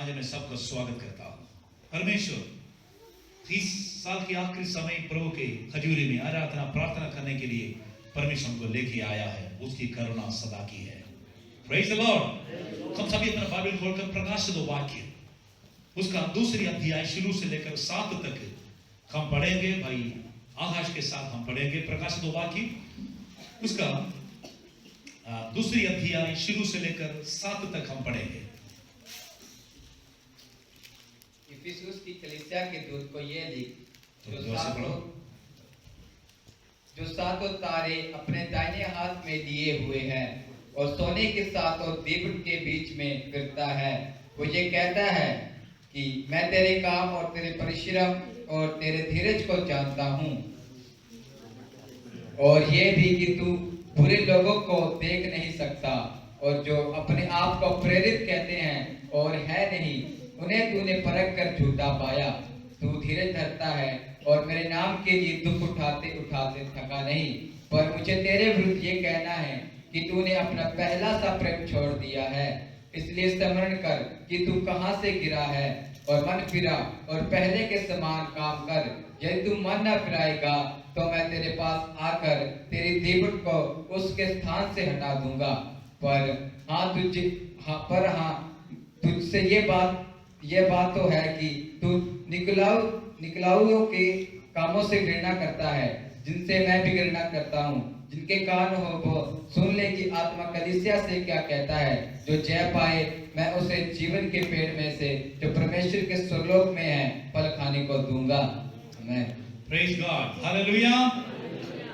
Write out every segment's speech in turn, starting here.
आज मैं सबका स्वागत करता हूँ। परमेश्वर 30 साल के आखिरी समय प्रभु के हजूरी में आराधना प्रार्थना करने के लिए परमेश्वर को लेके आया है। उसकी करुणा सदा की है। Praise the Lord. हम सभी अपना बाइबल खोलकर प्रकाशित वाक्य उसका दूसरी अध्याय शुरू से लेकर 7 तक हम पढ़ेंगे। भाई आकाश के साथ हम पढ़ेंगे प्रकाशित वाक्य उसका दूसरी अध्याय शुरू से लेकर 7 तक हम पढ़ेंगे। इफिसुस की कलीसिया के दूत को ये लिख, जो सातों तारे अपने दाहिने हाथ में लिए हुए हैं और सोने के साथ और दीपक के बीच में फिरता है, वो ये कहता है कि मैं तेरे काम और तेरे परिश्रम और तेरे धीरज को जानता हूँ, और ये भी कि तू बुरे लोगों को देख नहीं सकता, और जो अपने आप को प्रेरित कहते हैं और है नहीं, उन्हें तूने परख कर झूठा पाया। तू धीरज धरता है और मेरे नाम के लिए दुख उठाते उठाते थका नहीं। पर मुझे तेरे विरुद्ध ये कहना है कि तूने अपना पहला सा प्रेम छोड़ दिया है। इसलिए स्मरण कर कि तू कहाँ से गिरा है और मन फिरा और पहले के समान काम कर। यदि तू मन न फिराएगा तो मैं तेरे पास आकर तेरी दीवट को उसके स्थान से हटा दूंगा। पर हाँ तुझसे ये बात तो है कि तू निकलाउओं के कामों से घृणा करता है, जिनसे मैं भी घृणा करता हूँ। जिनके कान हो वो सुन ले कि आत्मा कलीसिया से क्या कहता है। जो जय पाए मैं उसे जीवन के पेड़ में से जो परमेश्वर के स्वलोक में है फल खाने को दूंगा। आमीन। Praise God, hallelujah.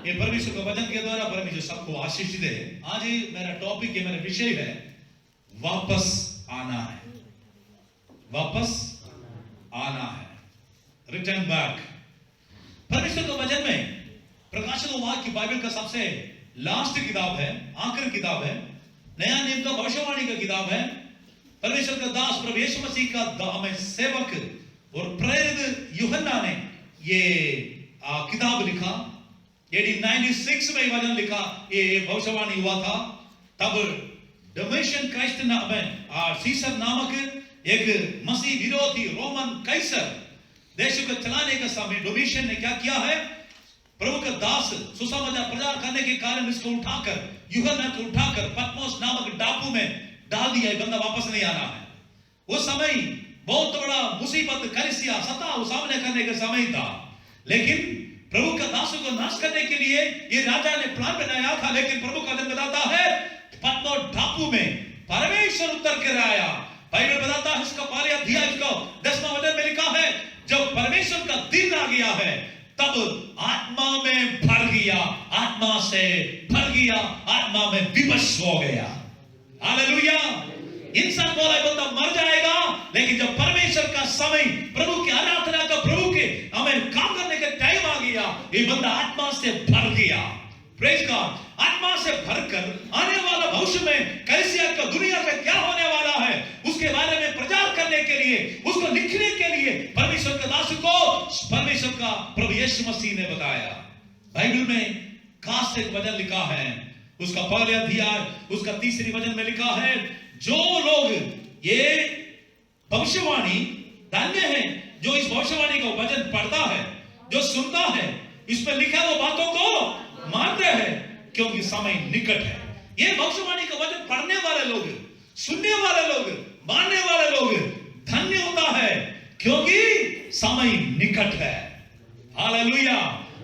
ये परमेश्वर के वचन के द्वारा परमेश्वर सबको आशीष दे। आज मेरा टॉपिक है, मेरा विषय है वापस आना है। वापस आना है, रिटर्न बैक। परमेश्वर के वचन में प्रकाशित वाक्य बाइबल का सबसे लास्ट किताब है, आखिरी किताब है। नया नियम का भविष्यवाणी का किताब है। परमेश्वर का दास प्रभु यीशु मसीह का हमें सेवक और प्रेरित यूहन्ना ने ये किताब लिखा। AD 96 में वचन लिखा, ये भविष्यवाणी हुआ था। तब डोमिशियन क्राइस्ट सीसर नामक एक मसीह विरोधी रोमन कैसर देश को चलाने का समय डोमिशियन ने क्या किया है, प्रभु का दास सुसमाचार प्रचार करने के कारण इसको उठाकर, यूहन्ना को उठाकर पत्मोस नामक डाकू में डाल दिया। बंदा वापस नहीं आना है। वो समय बहुत बड़ा मुसीबत कलीसिया सत्ता सामने करने का समय था। लेकिन प्रभु का दासों को नाश करने के लिए ये राजा ने प्लान बनाया था। लेकिन प्रभु का वचन बताता है पत्मोस डाकू में परमेश्वर उतर कर आया। बाइबल बताता है इसका 12 अध्याय को 10वां वचन में लिखा है, जब परमेश्वर का दिन आ गया है तब आत्मा में भर गया, आत्मा से भर गया, आत्मा में विवश हो गया। हालेलुया। इंसान बोला बंदा मर जाएगा, लेकिन जब परमेश्वर का समय, प्रभु की आराधना का, प्रभु के हमें काम करने का टाइम आ गया, ये बंदा आत्मा से भर गया। Praise God. आत्मा से भरकर आने वाला भविष्य में कलीसिया का, दुनिया का क्या होने वाला है उसके बारे में प्रचार करने के लिए, उसको लिखने के लिए परमेश्वर के दास को परमेश्वर का प्रभु यीशु मसीह ने बताया। बाइबल में खास एक वचन लिखा है, उसका 1 अध्याय उसका 3 वचन में लिखा है, जो लोग ये भविष्यवाणी धन्य है जो इस भविष्यवाणी का वचन पढ़ता है, जो सुनता है, इसमें लिखा वो बातों को मानते हैं, क्योंकि समय निकट है। ये भविष्यवाणी का वचन पढ़ने वाले लोग, सुनने वाले लोग, मानने वाले लोग धन्य होता है, क्योंकि समय निकट है। हालेलुया।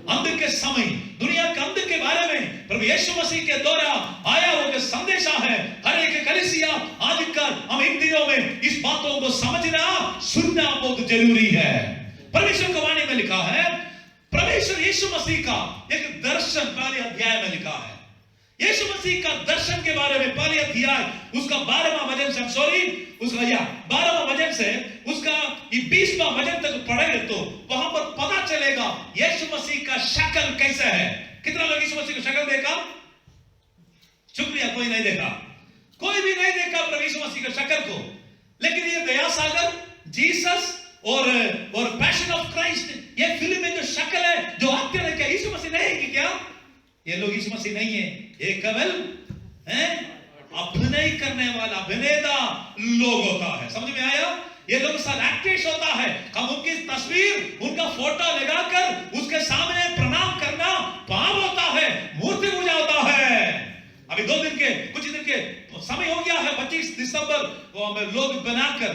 अंत के समय, दुनिया के अंत के बारे में प्रभु यीशु मसीह के द्वारा आया हुआ संदेशा है। हर एक कलीसिया आजकल हम इन दिनों में इस बातों को समझना, सुनना बहुत जरूरी है। परमेश्वर की वाणी में लिखा है, परमेश्वर यीशु मसीह का एक दर्शन 1 अध्याय में लिखा है। यीशु मसीह का दर्शन के बारे में 1 अध्याय उसका 12वां वचन से, उसका 12वां वचन से उसका 20वां वचन तक पढ़ेंगे तो वहां पर पता चलेगा यीशु मसीह का शक्ल कैसा है। कितना लोग यीशु मसीह का शक्ल देखा? शुक्रिया, कोई नहीं देखा, कोई भी नहीं देखा प्रभु यीशु मसीह का शक्ल को। लेकिन ये दया सागर, जीसस और पैशन ऑफ क्राइस्ट, ये फिल्म में जो शक्ल है, जो एक्टर है, क्या यीशु मसीह नहीं है कि क्या? ये लोग यीशु मसीह नहीं है, ये केवल अभिनय करने वाला अभिनेता लोग होता है। समझ में आया? ये लोग साथ एक्टिव होता है, हम उनकी तस्वीर, उनका फोटो लगाकर उसके सामने प्रणाम करना पाप होता है, मूर्ति पूजा होता है। अभी कुछ दिन के समय हो गया है, 25 दिसंबर लोग बनाकर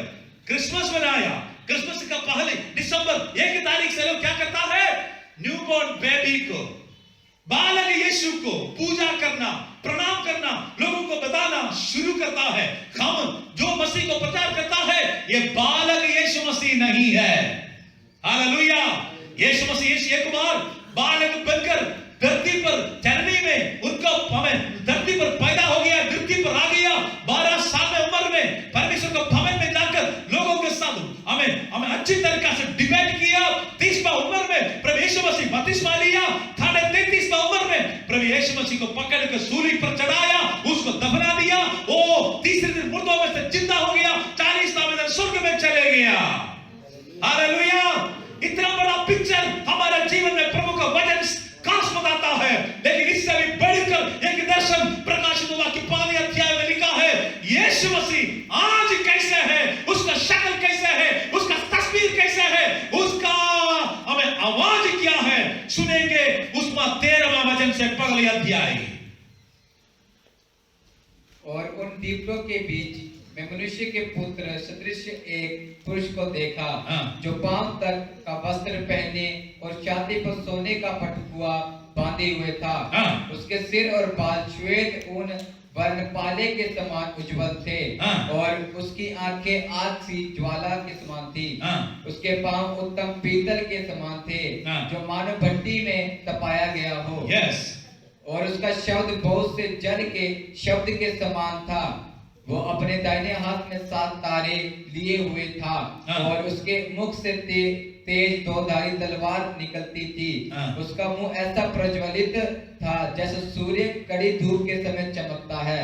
क्रिसमस मनाया। क्रिसमस का पहले दिसंबर 1 तारीख से लोग क्या करता है, न्यूबॉर्न बेबी को, बालक यीशु को पूजा करना, प्रणाम करना, लोगों को बताना शुरू करता है। हम जो मसीह को प्रचार करता है, ये बालक यीशु मसीह नहीं है। हालेलुया। यीशु मसीह एक बार बालक बनकर धरती पर चलने में उनका हमें धरती पर पैदा हो गया, धरती पर आ गया। 12 साल में उम्र में परमेश्वर के भवन में जाकर लोगों के साथ हमें अच्छी तरीके से डिबेट किया। 30वां उम्र में प्रभु यीशु मसीह बपतिस्मा लिया। 33वां उम्र में प्रभु यीशु मसीह को पकड़ कर सूली पर चढ़ाया, उसको दफना दिया। वो तीसरे दिन मुर्दों में से जिंदा हो गया, 40वां दिन स्वर्ग में चले गया। हालेलुया। इतना बड़ा पिक्चर हमारे जीवन में प्रभु का वचन खास बताता है। लेकिन इससे भी बढ़कर एक दर्शन प्रकाशित हुआ कि 5वें अध्याय में लिखा है, यीशु मसीह आज कैसे है, उसका शक्ल कैसे है, उसका तस्वीर कैसे है, उसका हमें आवाज क्या है, सुनेंगे उसका 13वां वचन से 5वें अध्याय। और उन दीपकों के बीच मैं मनुष्य के पुत्र सदृश एक पुरुष को देखा, जो पांव तक का वस्त्र पहने और छाती पर सोने का पटकुआ बांधे हुए था। उसके सिर और बाल श्वेत ऊन वर्णपाले के समान उज्जवल थे, और उसकी आंखें आग सी ज्वाला के समान थी। उसके पांव उत्तम पीतल के समान थे, जो मानो भट्टी में तपाया गया हो। और उसका शब्द बहुत से जल के शब्द के समान था। वो अपने दाहिने हाथ में 7 तारे लिए हुए था, और उसके मुख से तेज 2-धारी तलवार निकलती थी। उसका मुंह ऐसा प्रज्वलित था जैसे सूर्य कड़ी धूप के समय चमकता है।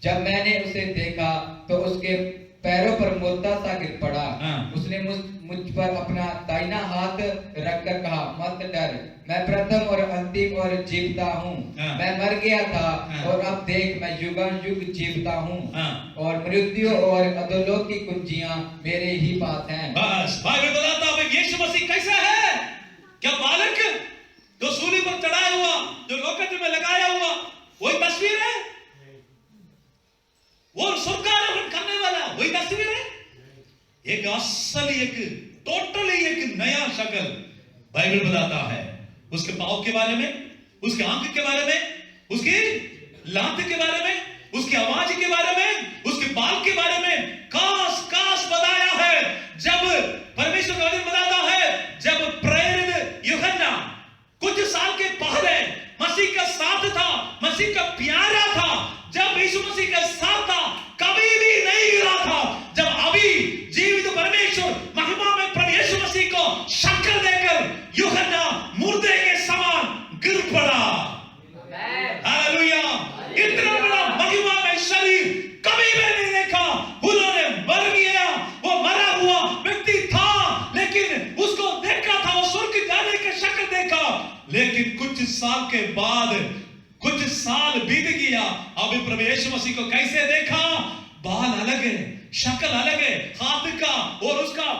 जब मैंने उसे देखा तो उसके पैरों पर मुर्दा सा गिर पड़ा। उसने मुझ पर अपना दाहिना हाथ रखकर कहा, मत डर, मैं प्रथम और अंतिम और जीवता हूँ। मैं मर गया था और अब देख मैं युगानुयुग जीवता हूँ, और मृत्यु और अधोलोक की कुंजियां मेरे ही पास हैं। बस बाइबल बताता है यीशु मसीह कैसा है। क्या बालक जो सूली पर चढ़ाया हुआ, जो लोकत में लगाया हुआ, वही तस्वीर है? वो स्वर्गारोहण करने वाला वही तस्वीर है? एक असली, एक टोटली एक नया शक्ल बाइबल बताता है। उसके पांव के बारे में, उसके आंख के बारे में, उसकी लात के बारे में, उसकी आवाज के बारे में, उसके बाल के बारे में खास बताया है। जब परमेश्वर का वचन बताता है, जब प्रेरित यूहन्ना कुछ साल के पहले मसीह का साथ था, मसीह का प्यारा था, जब यीशु मसीह का साथ था, कभी भी नहीं गिरा था। जब अभी जीवित परमेश्वर महिमा में प्रभु यीशु मसीह को शक्ल देकर यूहन्ना मुर्दे के समान गिर पड़ा। हालेलुया। इतना बड़ा महिमा में शरीर कभी भी नहीं देखा। उन्होंने मर गया, वो मरा हुआ व्यक्ति था, लेकिन उसको देखा था, वो स्वर्ग जाने की शक्ल देखा। लेकिन कुछ साल के बाद, कुछ साल बीत गया, अभी प्रभु यीशु मसीह को कैसे देखा? बाल अलग है, शक्ल अलग है, हाथ का और उसका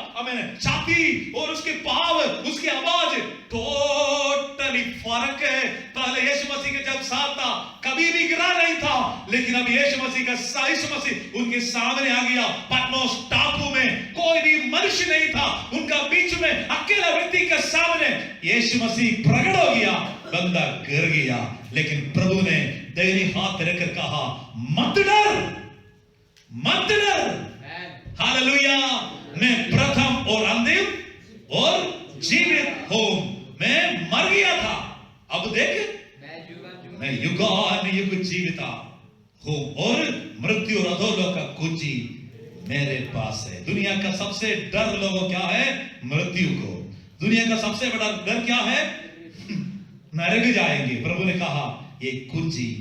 छाती और उसके पांव, उसकी आवाज टोटली फर्क है। पहले यीशु मसीह के जब साथ था कभी भी गिरा नहीं था, लेकिन अब यीशु मसीह का यीशु मसीह उनके सामने आ गया। पतमोस टापू में कोई भी मनुष्य नहीं था, उनका बीच में अकेला व्यक्ति के सामने यीशु मसीह प्रकट हो गया। बंदा गिर गया, लेकिन प्रभु ने दाहिने हाथ रखकर कहा, मत डर, मत डर। हालेलुया। मैं प्रथम और अंतिम और जीवित हूं। मैं मर गया था, अब देख मैं युगानुयुग जीविता हूं, और मृत्यु और अधोलोक का कुंजी मेरे पास है। दुनिया का सबसे डर लोगों क्या है? मृत्यु को। दुनिया का सबसे बड़ा डर क्या है? नरक जाएंगे। प्रभु ने कहा ये कुंजी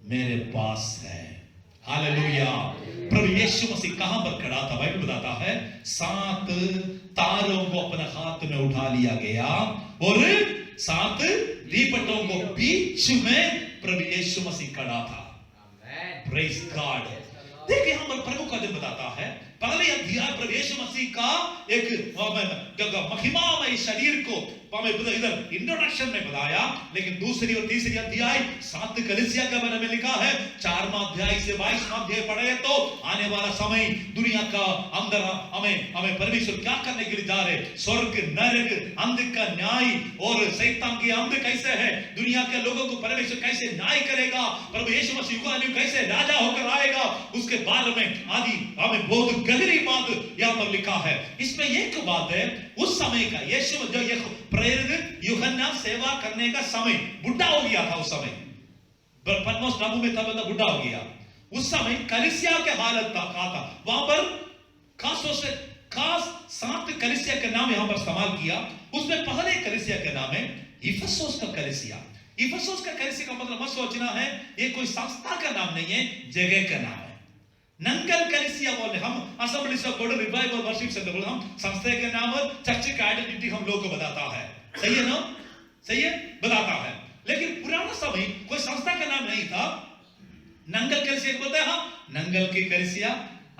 मेरे पास है। हालेलुया। प्रभु यीशु मसीह कहां पर खड़ा था? बाइबल बताता है 7 तारों को अपने हाथ में उठा लिया गया, और 7 दीपटों को बीच में प्रभु यीशु मसीह खड़ा था। Praise God. देखिए यहां पर प्रभु का जब बताता है पहले अध्याय प्रभु यीशु मसीह का एक महिमामय शरीर को हमें इधर इंट्रोडक्शन में बताया, लेकिन दूसरी और तीसरी अध्याय 7 कलीसिया के बारे में लिखा है। 4वां अध्याय से 22वां अध्याय पढ़े तो आने वाला समय दुनिया का अंदर हमें परमेश्वर क्या करने के लिए जा रहे, स्वर्ग नरक अंध का न्याय और शैतान के अंध कैसे है, दुनिया के लोगों को परमेश्वर कैसे न्याय करेगा, प्रभु यीशु मसीह कैसे राजा होकर आएगा, उसके बारे में आदि हमें बहुत गहरी बात यहाँ पर लिखा है। इसमें एक बात है, उस समय का यीशु जो ये प्रेरित यूहन्ना सेवा करने का समय बुढ़ा हो गया था। उस समय पतमोस टापू में था, मतलब बुढ़ा हो गया। उस समय कलीसिया के हालत था वहां पर खास 7 कलीसिया के नाम यहां पर इस्तेमाल किया। उसमें पहले कलीसिया का नाम है इफिसुस का कलीसिया। इफिसुस का कलीसिया का मतलब मत सोचना है ये कोई संस्था का नाम नहीं है, जगह का नाम है। नंगल कलीसिया बोले हम assemblies of God revival worship centre बोले, हम संस्था के नाम और चर्च का आइडेंटिटी हम लोग को बताता है। सही है ना, सही है, बताता है। लेकिन पुराना समय कोई संस्था का नाम नहीं था। नंगल कलीसिया बोलते हैं, नंगल की कलीसिया।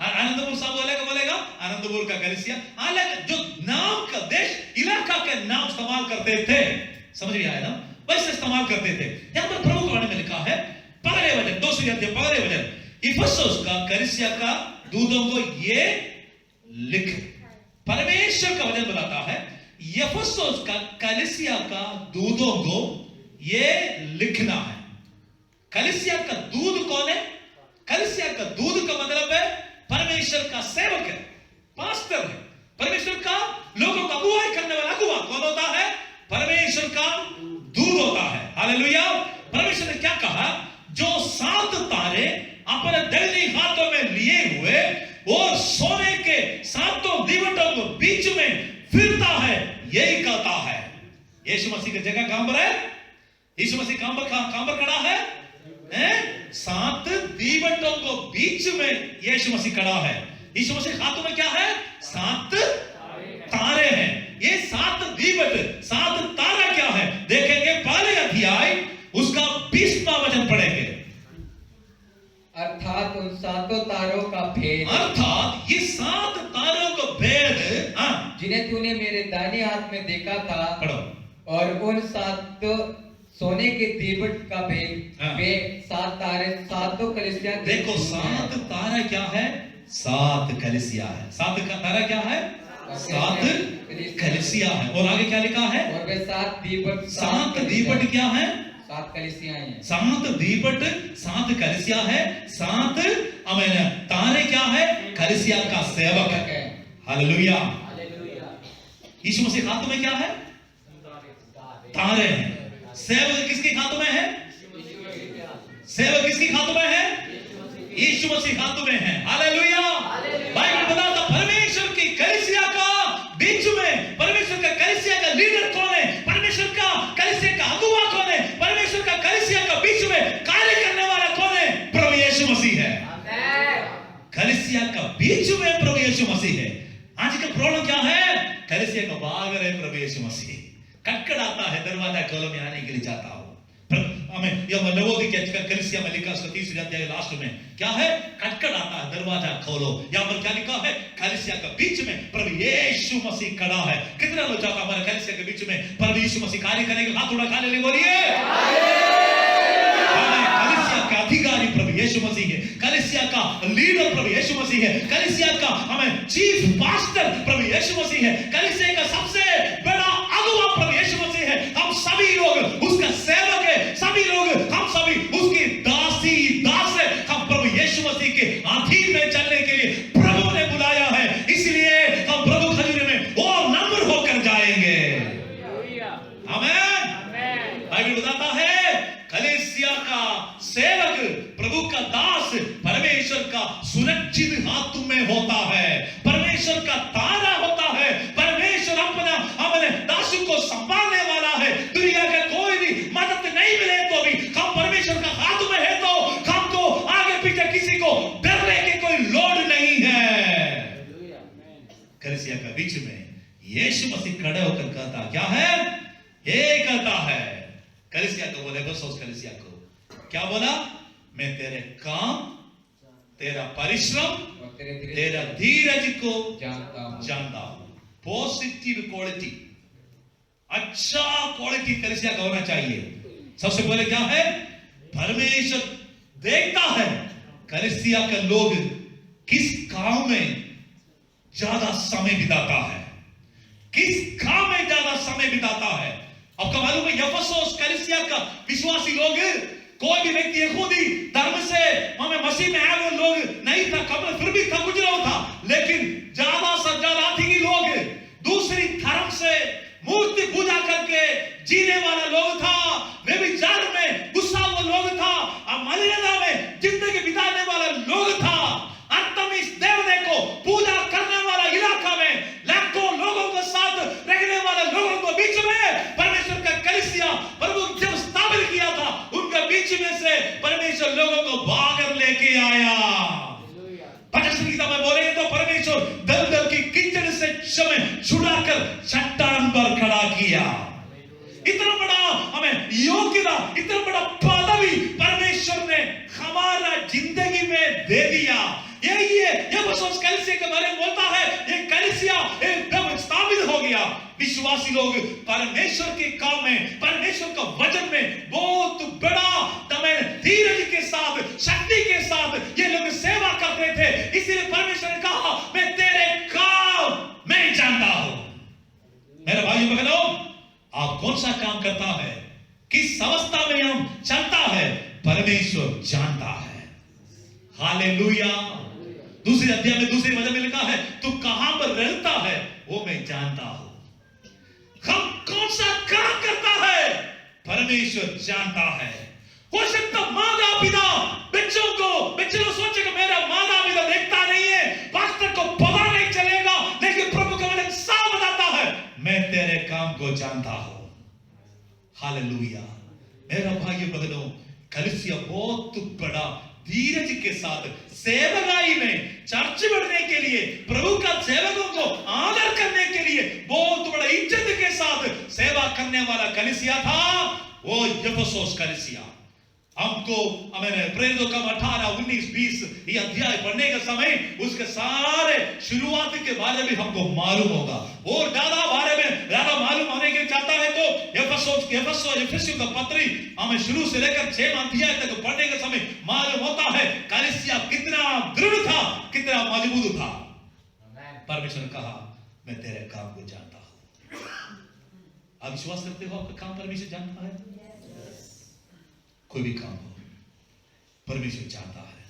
आनंदपुर साहब बोलेगा आनंदपुर का कलीसिया। अलग जो नाम का देश इलाका का नाम इस्तेमाल करते थे, समझ में आया ना, वैसे इस्तेमाल करते थे। यहां पर प्रभु वाणी में लिखा है पहले वचन, दूसरी अध्याय पहले वचन, इफिसुस का कलीसिया का दूतों को ये लिख। परमेश्वर का वचन बताता है इफिसुस का कलीसिया का दूतों को ये लिखना है। कलीसिया का दूत कौन है? कलीसिया का दूत का मतलब है परमेश्वर का सेवक है, पास्टर है। परमेश्वर का लोगों का अगुवाई करने वाला अगुवा कौन होता है? परमेश्वर का दूत होता है। हालेलुया। परमेश्वर ने क्या कहा? जो 7 तारे अपने दहिने हाथों में लिए हुए और सोने के 7 दीवटों को बीच में फिरता है, यही कहता है। यीशु मसीह की जगह कहां पर है? यीशु मसीह कहां पर खड़ा है? 7 दीवटों को बीच में यीशु मसीह खड़ा है। यीशु मसीह हाथों में क्या है? 7 तारे हैं। ये 7 दीवट, 7 तारा क्या है देखेंगे पहले अध्याय उसका 20वां वचन पढ़ेंगे। अर्थात उन 7 तारों का भेद, अर्थात ये 7 तारों का भेद जिन्हें तूने मेरे दाहिने हाथ में देखा था, पढ़ो, और उन 7 सोने के दीवट का भेद, वे 7 तारे 7 कलीसिया। देखो 7 तारा क्या है? 7 कलीसिया है। 7 का तारा क्या है? 7 कलीसिया है। और आगे क्या लिखा है? और वे 7 दीवट, 7 दीवट क्या है? 7 कलीसिया हैं। 7 दीवट 7 कलीसिया है। 7 तारे क्या है? कलीसिया का सेवक है। हालेलुया। यीशु मसीह हाथों में क्या है? तारे हैं। सेवक किसके हाथों में है? सेवक किसके हाथों में है? यीशु मसीह हाथों में है। हालेलुया। बाइबल बताता परमेश्वर की कलीसिया का बीच में, परमेश्वर का कलीसिया का लीडर कौन है? परमेश्वर का कलीसिया का अगुवा कौन है? परमेश्वर का कलीसिया का बीच में कार्य करने वाला कौन है? प्रभु यीशु मसीह है। कलीसिया का बीच में प्रभु यीशु मसीह है। आज का प्रॉब्लम क्या है? कलीसिया का बाहर है प्रभु यीशु मसीह। कटकड़ाता है, दरवाजा खोलो, मैं आने के लिए चाहता हूं। हमें यह नवोदिया कलीसिया में लिखा उसका 30 अध्याय लास्ट में क्या है? कटकड़ाता है, दरवाजा खोलो। यहां पर क्या लिखा है? कलीसिया के बीच में प्रभु यीशु मसीह खड़ा है। कितना लोग चाहता हमारे कलीसिया के बीच में प्रभु यीशु मसीह कार्य करेंगे? हाथ उठा खा ले, बोलिए। कलीसिया का अधिकारी प्रभु यीशु मसीह है। कलीसिया का लीडर प्रभु यीशु मसीह है। कलीसिया का हमें चीफ पास्टर प्रभु यीशु मसीह है। कलीसिया का सबसे बड़ा अगुवा प्रभु यीशु मसीह है। हम सभी लोग उसका सेवक है। सभी लोग, हम सभी उसकी दास है। हम प्रभु यीशु मसीह के अधीन में चलने के लिए प्रभु ने बुलाया है। इसलिए हम प्रभु खजूरे में और नम्र होकर जाएंगे। आमीन। बाइबल बताता है कलीसिया का सेवक, प्रभु का दास परमेश्वर का सुरक्षित हाथ में होता है, परमेश्वर का तारा होता है। परमेश्वर अपने दास को संभालने वाला है। दुनिया का कोई भी मदद नहीं मिले तो भी हम परमेश्वर का हाथ में है, तो हमको आगे पीछे किसी को डरने की कोई लोड़ नहीं है। कलीसिया का बीच में यीशु मसीह खड़े होकर कहता क्या है? ये कहता है कलीसिया को, बोले बस उस कलीसिया को क्या बोला? मैं तेरे काम तेरा परिश्रम, और तेरे तेरा धीरज को जानता हूँ। पॉजिटिव क्वालिटी, अच्छा क्वालिटी कलीसिया का होना चाहिए। सबसे पहले क्या है? परमेश्वर देखता है कलीसिया के लोग किस काम में ज्यादा समय बिताता है, किस काम में ज्यादा समय बिताता है। आपको मालूम है यफसोस कलीसिया का विश्वासी लोग, कोई भी व्यक्ति यहूदी धर्म से हमें मसीह में आए लोग नहीं था, कब्र फिर भी था, गुजरा था, लेकिन ज्यादा से ज्यादा थी लोग दूसरी धर्म से मूर्ति पूजा करके जीने वाला लोग था, वे भी जार में गुस्सा हुआ लोग था, और मलिनता में जिंदगी बिताने वाला लोग था। अर्थमिस देवता को पूजा करने वाला इलाका में लाखों लोगों के साथ रहने वाले लोगों को बीच में परमेश्वर का कलीसिया प्रभु जब स्थापित किया था, उनके बीच में से परमेश्वर लोगों को बाहर लेके आया। भजन संगीता में बोलेंगे तो परमेश्वर दलदल की कीचड़ से समय छुड़ाकर चट्टान पर खड़ा किया। इतना बड़ा हमें योग्यता, इतना बड़ा पदवी परमेश्वर ने हमारा जिंदगी में दे दिया। यही है ये बस उस कलीसिया के बारे में बोलता है, ये कलीसिया एकदम स्थापित हो गया। विश्वासी लोग परमेश्वर के काम में, परमेश्वर का वचन में बहुत बड़ा तमें धीरज के साथ, शक्ति के साथ ये लोग सेवा करते थे। इसीलिए परमेश्वर ने कहा मैं तेरे काम मैं जानता हूं। मेरे भाइयों बहनों, आप कौन सा काम करता है, किस अवस्था में हम चलता है, परमेश्वर जानता है। हालेलुया। दूसरे अध्याय में दूसरे वचन में लिखा है तू कहां पर रहता है वो मैं जानता हूं। हम कौन सा काम करता है परमेश्वर जानता है। हो सकता माता पिता बच्चों को सोचेगा मेरा माता पिता देखता नहीं है, पास्टर को पता नहीं चलेगा, लेकिन प्रभु का वचन साफ बताता है मैं तेरे काम को जानता हूं। हालेलुया। मेरा भाइयों बहनों, कलीसिया बहुत बड़ा धीरज के साथ सेवकाई में चर्च बढ़ने के लिए, प्रभु का सेवकों को आदर करने के लिए बहुत बड़ा इज्जत के साथ सेवा करने वाला कलीसिया था वो यफसोस कलीसिया। हमको हमें प्रेरितों का 18, 19, 20 ये अध्याय पढ़ने का समय उसके सारे शुरुआत के बारे में हमको मालूम होगा, और ज्यादा बारे में ज्यादा मालूम होने के चाहता है तो एफेसियों का पत्री हमें शुरू से लेकर 6 अध्याय तक पढ़ने का समय मालूम होता है कलीसिया कितना दृढ़ था, कितना मजबूत था। परमेश्वर ने कहा मैं तेरे काम को जानता हूं। आप विश्वास करते हो आपका काम परमेश्वर जानता है? कोई भी काम हो परमेश्वर चाहता है।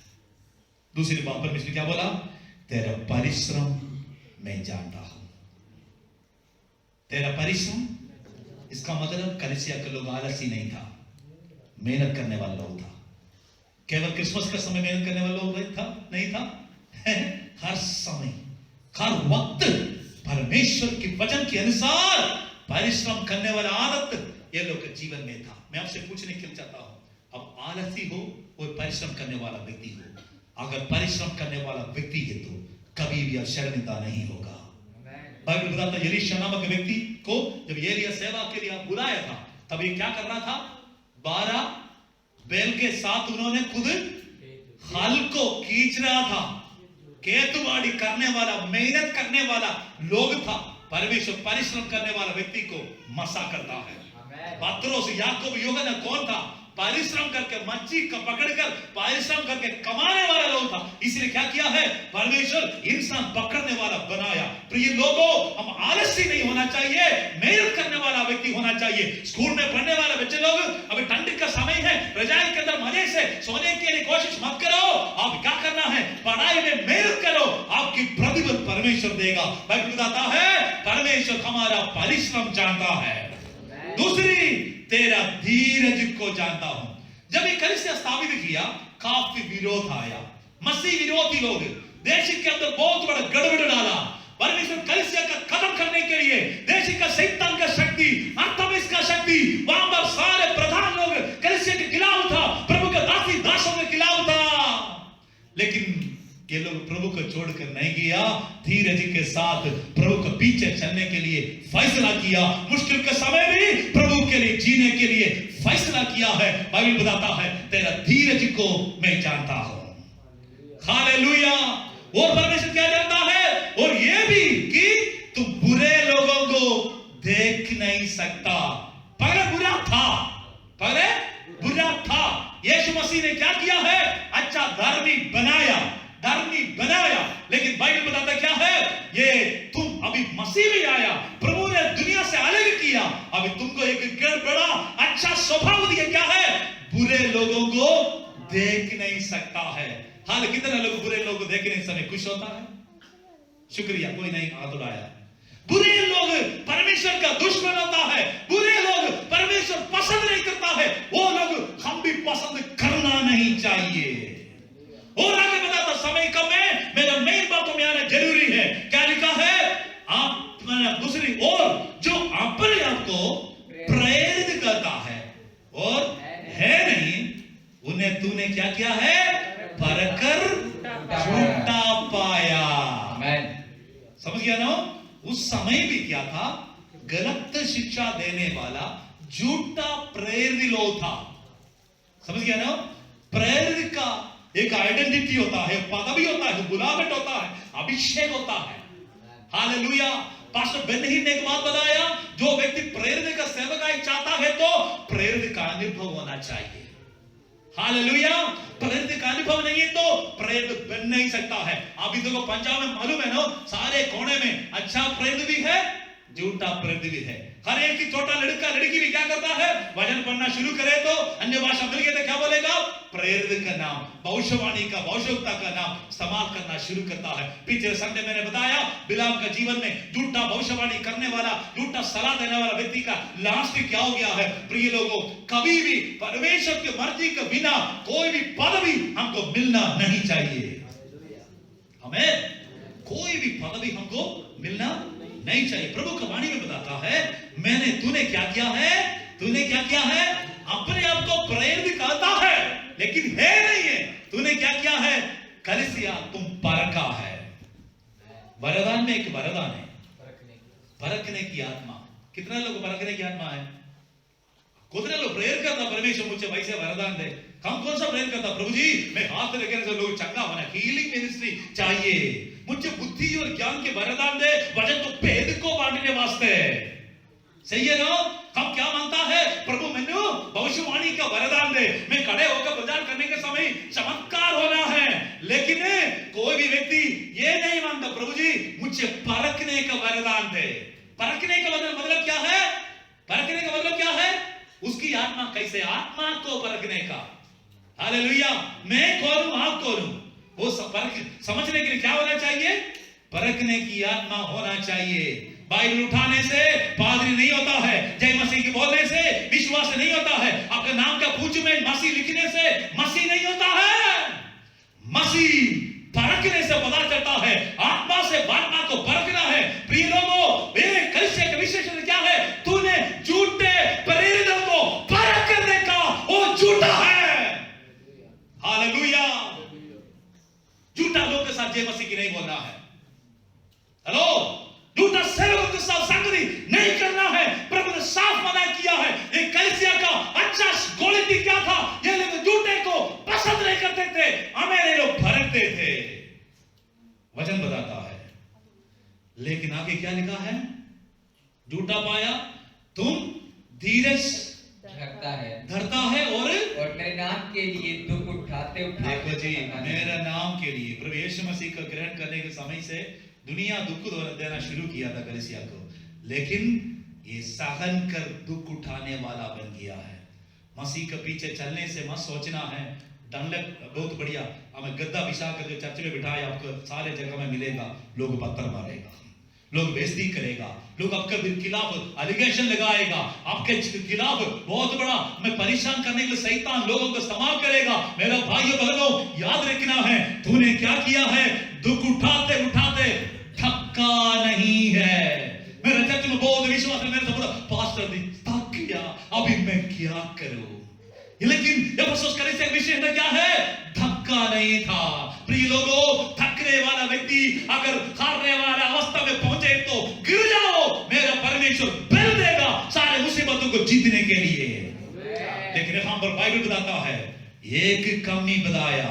दूसरी बात परमेश्वर क्या बोला? तेरा परिश्रम मैं जानता हूं। तेरा परिश्रम, इसका मतलब कलीसिया के लोग आलसी नहीं था, मेहनत करने वाला लोग था। केवल क्रिसमस का समय मेहनत करने वाला लोग नहीं था हर समय हर वक्त परमेश्वर के वचन के अनुसार परिश्रम करने वाला आदत ये लोग के जीवन में था। मैं आपसे पूछने के लिए चाहता हूं, अब आलसी हो और परिश्रम करने वाला व्यक्ति हो, अगर परिश्रम करने वाला व्यक्ति है तो कभी भी शर्मिंदा नहीं होगा। बाइबल बताता है एलीशा नामक व्यक्ति को जब एलिया सेवा के लिए बुलाया था तब ये क्या कर रहा था? 12 बैल के साथ उन्होंने खुद हल को खींच रहा था। खेतबाड़ी करने वाला, मेहनत करने वाला लोग था। परमेश्वर परिश्रम करने वाला व्यक्ति को मसा करता है। पत्रोस, याकूब, यूहन्ना कौन था? परिश्रम करके मच्छी का पकड़कर परिश्रम करके कमाने वाला लोग था। इसलिए क्या किया है? परमेश्वर इंसान पकड़ने वाला बनाया। प्रिय लोगों, हम आलसी नहीं होना चाहिए, मेहनत करने वाला व्यक्ति होना चाहिए। स्कूल में पढ़ने वाले बच्चे लोग, अभी ठंड का समय है, रजाई के अंदर मजे से सोने के लिए कोशिश मत करो। आप क्या करना है? पढ़ाई में मेहनत करो, आपकी प्रतिफल परमेश्वर देगा। बाइबल बताता है परमेश्वर हमारा परिश्रम जानता है। दूसरी, तेरा धीरज को जानता हूं। जब ये कलीसिया स्थापित किया काफी विरोध आया। मसीह विरोधी लोग देश के अंदर बहुत बड़ा गड़बड़ डाला। परमेश्वर कलीसिया का खत्म करने के लिए देश का शैतान का शक्ति, अर्थमिस का शक्ति, वहां पर सारे प्रधान लोग कलीसिया के खिलाफ था, प्रभु के दासों के खिलाफ था। लेकिन ये लोग प्रभु को छोड़कर नहीं गया, धीरज के साथ प्रभु के पीछे चलने के लिए फैसला किया। मुश्किल के समय भी प्रभु के लिए जीने के लिए फैसला किया है। बाइबल बताता है तेरा धीरज को मैं जानता हूं। हालेलुया। और परमेश्वर क्या जानता है, और ये भी कि तू बुरे लोगों को देख नहीं सकता। पहले बुरा था, पहले बुरा था। यीशु मसीह ने क्या किया है, अच्छा धर्मी बनाया, धर्मी बनाया। लेकिन बाइबल बताता क्या है, ये तुम अभी मसीह में आया, प्रभु ने दुनिया से अलग किया, अभी तुमको एक बड़ा अच्छा स्वभाव दिया। क्या है, बुरे लोगों को देख नहीं सकता है। हाल कितने लोग बुरे लोगों को देखने के समय खुश होता है? शुक्रिया, कोई नहीं हाथ उठाया। बुरे लोग परमेश्वर का दुश्मन होता है, बुरे लोग परमेश्वर पसंद नहीं करता है, वो लोग हम भी पसंद करना नहीं चाहिए। और आगे बताता, समय कम है, मेरा मेन बातों में आना जरूरी है। क्या लिखा है, आप दूसरी ओर जो अपने आप को प्रेरित करता है और है नहीं, उन्हें तूने क्या किया है, परकर झूठा पाया। समझ गया ना? उस समय भी क्या था, गलत शिक्षा देने वाला झूठा प्रेरित लोग था। समझ गया ना? प्रेरित का एक आइडेंटिटी होता है, पदवी होता है, बुलावट होता है, अभिषेक होता है। हालेलुया। पास्टर बेनहीन ने एक बात बताया, जो व्यक्ति प्रेरित का सेवकाई चाहता है तो प्रेरित का अनुभव होना चाहिए। हालेलुया। प्रेरित का अनुभव नहीं है तो प्रेरित बन नहीं सकता है। अभी देखो पंजाब में मालूम है ना, सारे कोने में अच्छा प्रेरित भी है, झूठा प्रेरित भी है। हर एक की छोटा लड़का लड़की भी क्या करता है, वचन पढ़ना शुरू करे तो अन्य भाषा मिल गई तो क्या बोलेगा, प्रेरित का नाम, भविष्यवाणी का, भविष्यवक्ता का नाम इस्तेमाल करना शुरू करता है। पिछले संडे मैंने बताया, बिलाम का जीवन में झूठा भविष्यवाणी करने वाला, झूठा सलाह देने वाला व्यक्ति का लास्ट क्या हो गया है। प्रिय लोगों, कभी भी परमेश्वर की मर्जी के बिना कोई भी पदवी हमको मिलना नहीं चाहिए। हमें कोई भी पदवी हमको मिलना नहीं चाहिए। प्रभु का वाणी में बताता है, मैंने तूने क्या किया है, तूने क्या किया है, अपने आप को प्रेरित करता है लेकिन है नहीं है। तूने क्या किया है, कलीसिया तुम परखा है। वरदान में एक वरदान है, परखने की आत्मा। कितने लोग परखने की आत्मा है? कितने लोग प्रेयर करता, परमेश्वर मुझे वैसे वरदान दे। हम कौन सा प्रेयर करता, प्रभु जी मैं हाथ रखने से लोग चंगा होना, हीलिंग मिनिस्ट्री चाहिए, मुझे बुद्धि और ज्ञान के वरदान दे, वचन तो भेद को बांटने वास्ते। सही है ना? हम क्या मांगता है, प्रभु मैंने भविष्यवाणी का वरदान दे, मैं खड़े होकर प्रचार करने के समय चमत्कार होना है। लेकिन कोई भी व्यक्ति ये नहीं मांगता, प्रभु जी मुझे परखने का वरदान दे। परखने का मतलब क्या है, परखने का मतलब क्या है, उसकी आत्मा कैसे, आत्मा को परखने का। हालेलुया। मैं कौन हूं, आप कौन हूं, वो समझने के लिए क्या होना चाहिए, परखने की आत्मा होना चाहिए। बाइबल उठाने से पादरी नहीं होता है, जय मसीह की बोलने से विश्वास नहीं होता है, आपका नाम का पूछ में मसीह लिखने से मसीह नहीं होता है। मसीह परखने से पता चलता है, आत्मा से आत्मा को परखना है। प्रिय लोगों, कलीसिया का विशेषण क्या है, तूने झूठे प्रेरितों को परख कर देखा, वो झूठा है। हालेलुया। झूठा लोग के साथ जय मसीह की नहीं बोलना है। हेलो, झूठा सेवकों के साथ संगति नहीं करना है। प्रभु ने साफ मना किया है। एक कलीसिया का अच्छा क्वालिटी क्या था, ये लोग झूठे को पसंद नहीं करते थे, हमें लोग भरकते थे। वचन बताता है, लेकिन आगे क्या लिखा है, झूठा पाया, तुम धीरज धरता है और मेरे नाम के लिए दुख उठाते देखो जी, मेरा नाम के लिए प्रभु यीशु मसीह को ग्रहण करने के समय से दुनिया दुख देना शुरू किया था कलीसिया को, लेकिन ये सहन कर दुख उठाने वाला बन गया है। मसीह के पीछे चलने से मत सोचना है डंडक बहुत बढ़िया, हमें गद्दा बिछा कर जो चर्च में बिठाए आपको सारे जगह में मिलेगा, लोग पत्थर मारेगा, लोग बेइज्जती करेगा, लोग आपके खिलाफ एलिगेशन लगाएगा, आपके खिलाफ बहुत बड़ा मैं परेशान करने के लिए शैतान लोगों को इस्तेमाल करेगा। मेरा भाइयों बहनों, याद रखना है, तूने क्या किया है, दुख उठाते उठाते थका नहीं है। मेरे चर्च में बहुत विश्वास है, मेरे से बोला पास्टर जी थक गया, अभी मैं क्या करूं, लेकिन अफसोस करने से विषय क्या है, थका नहीं था। प्रिय लोगों, थकने वाला व्यक्ति अगर हारने वाला अवस्था में पहुंचे तो गिर जाओ, मेरा परमेश्वर बल देगा सारे मुसीबतों को जीतने के लिए। लेकिन हम पर बाइबल बताता है, एक कमी बताया,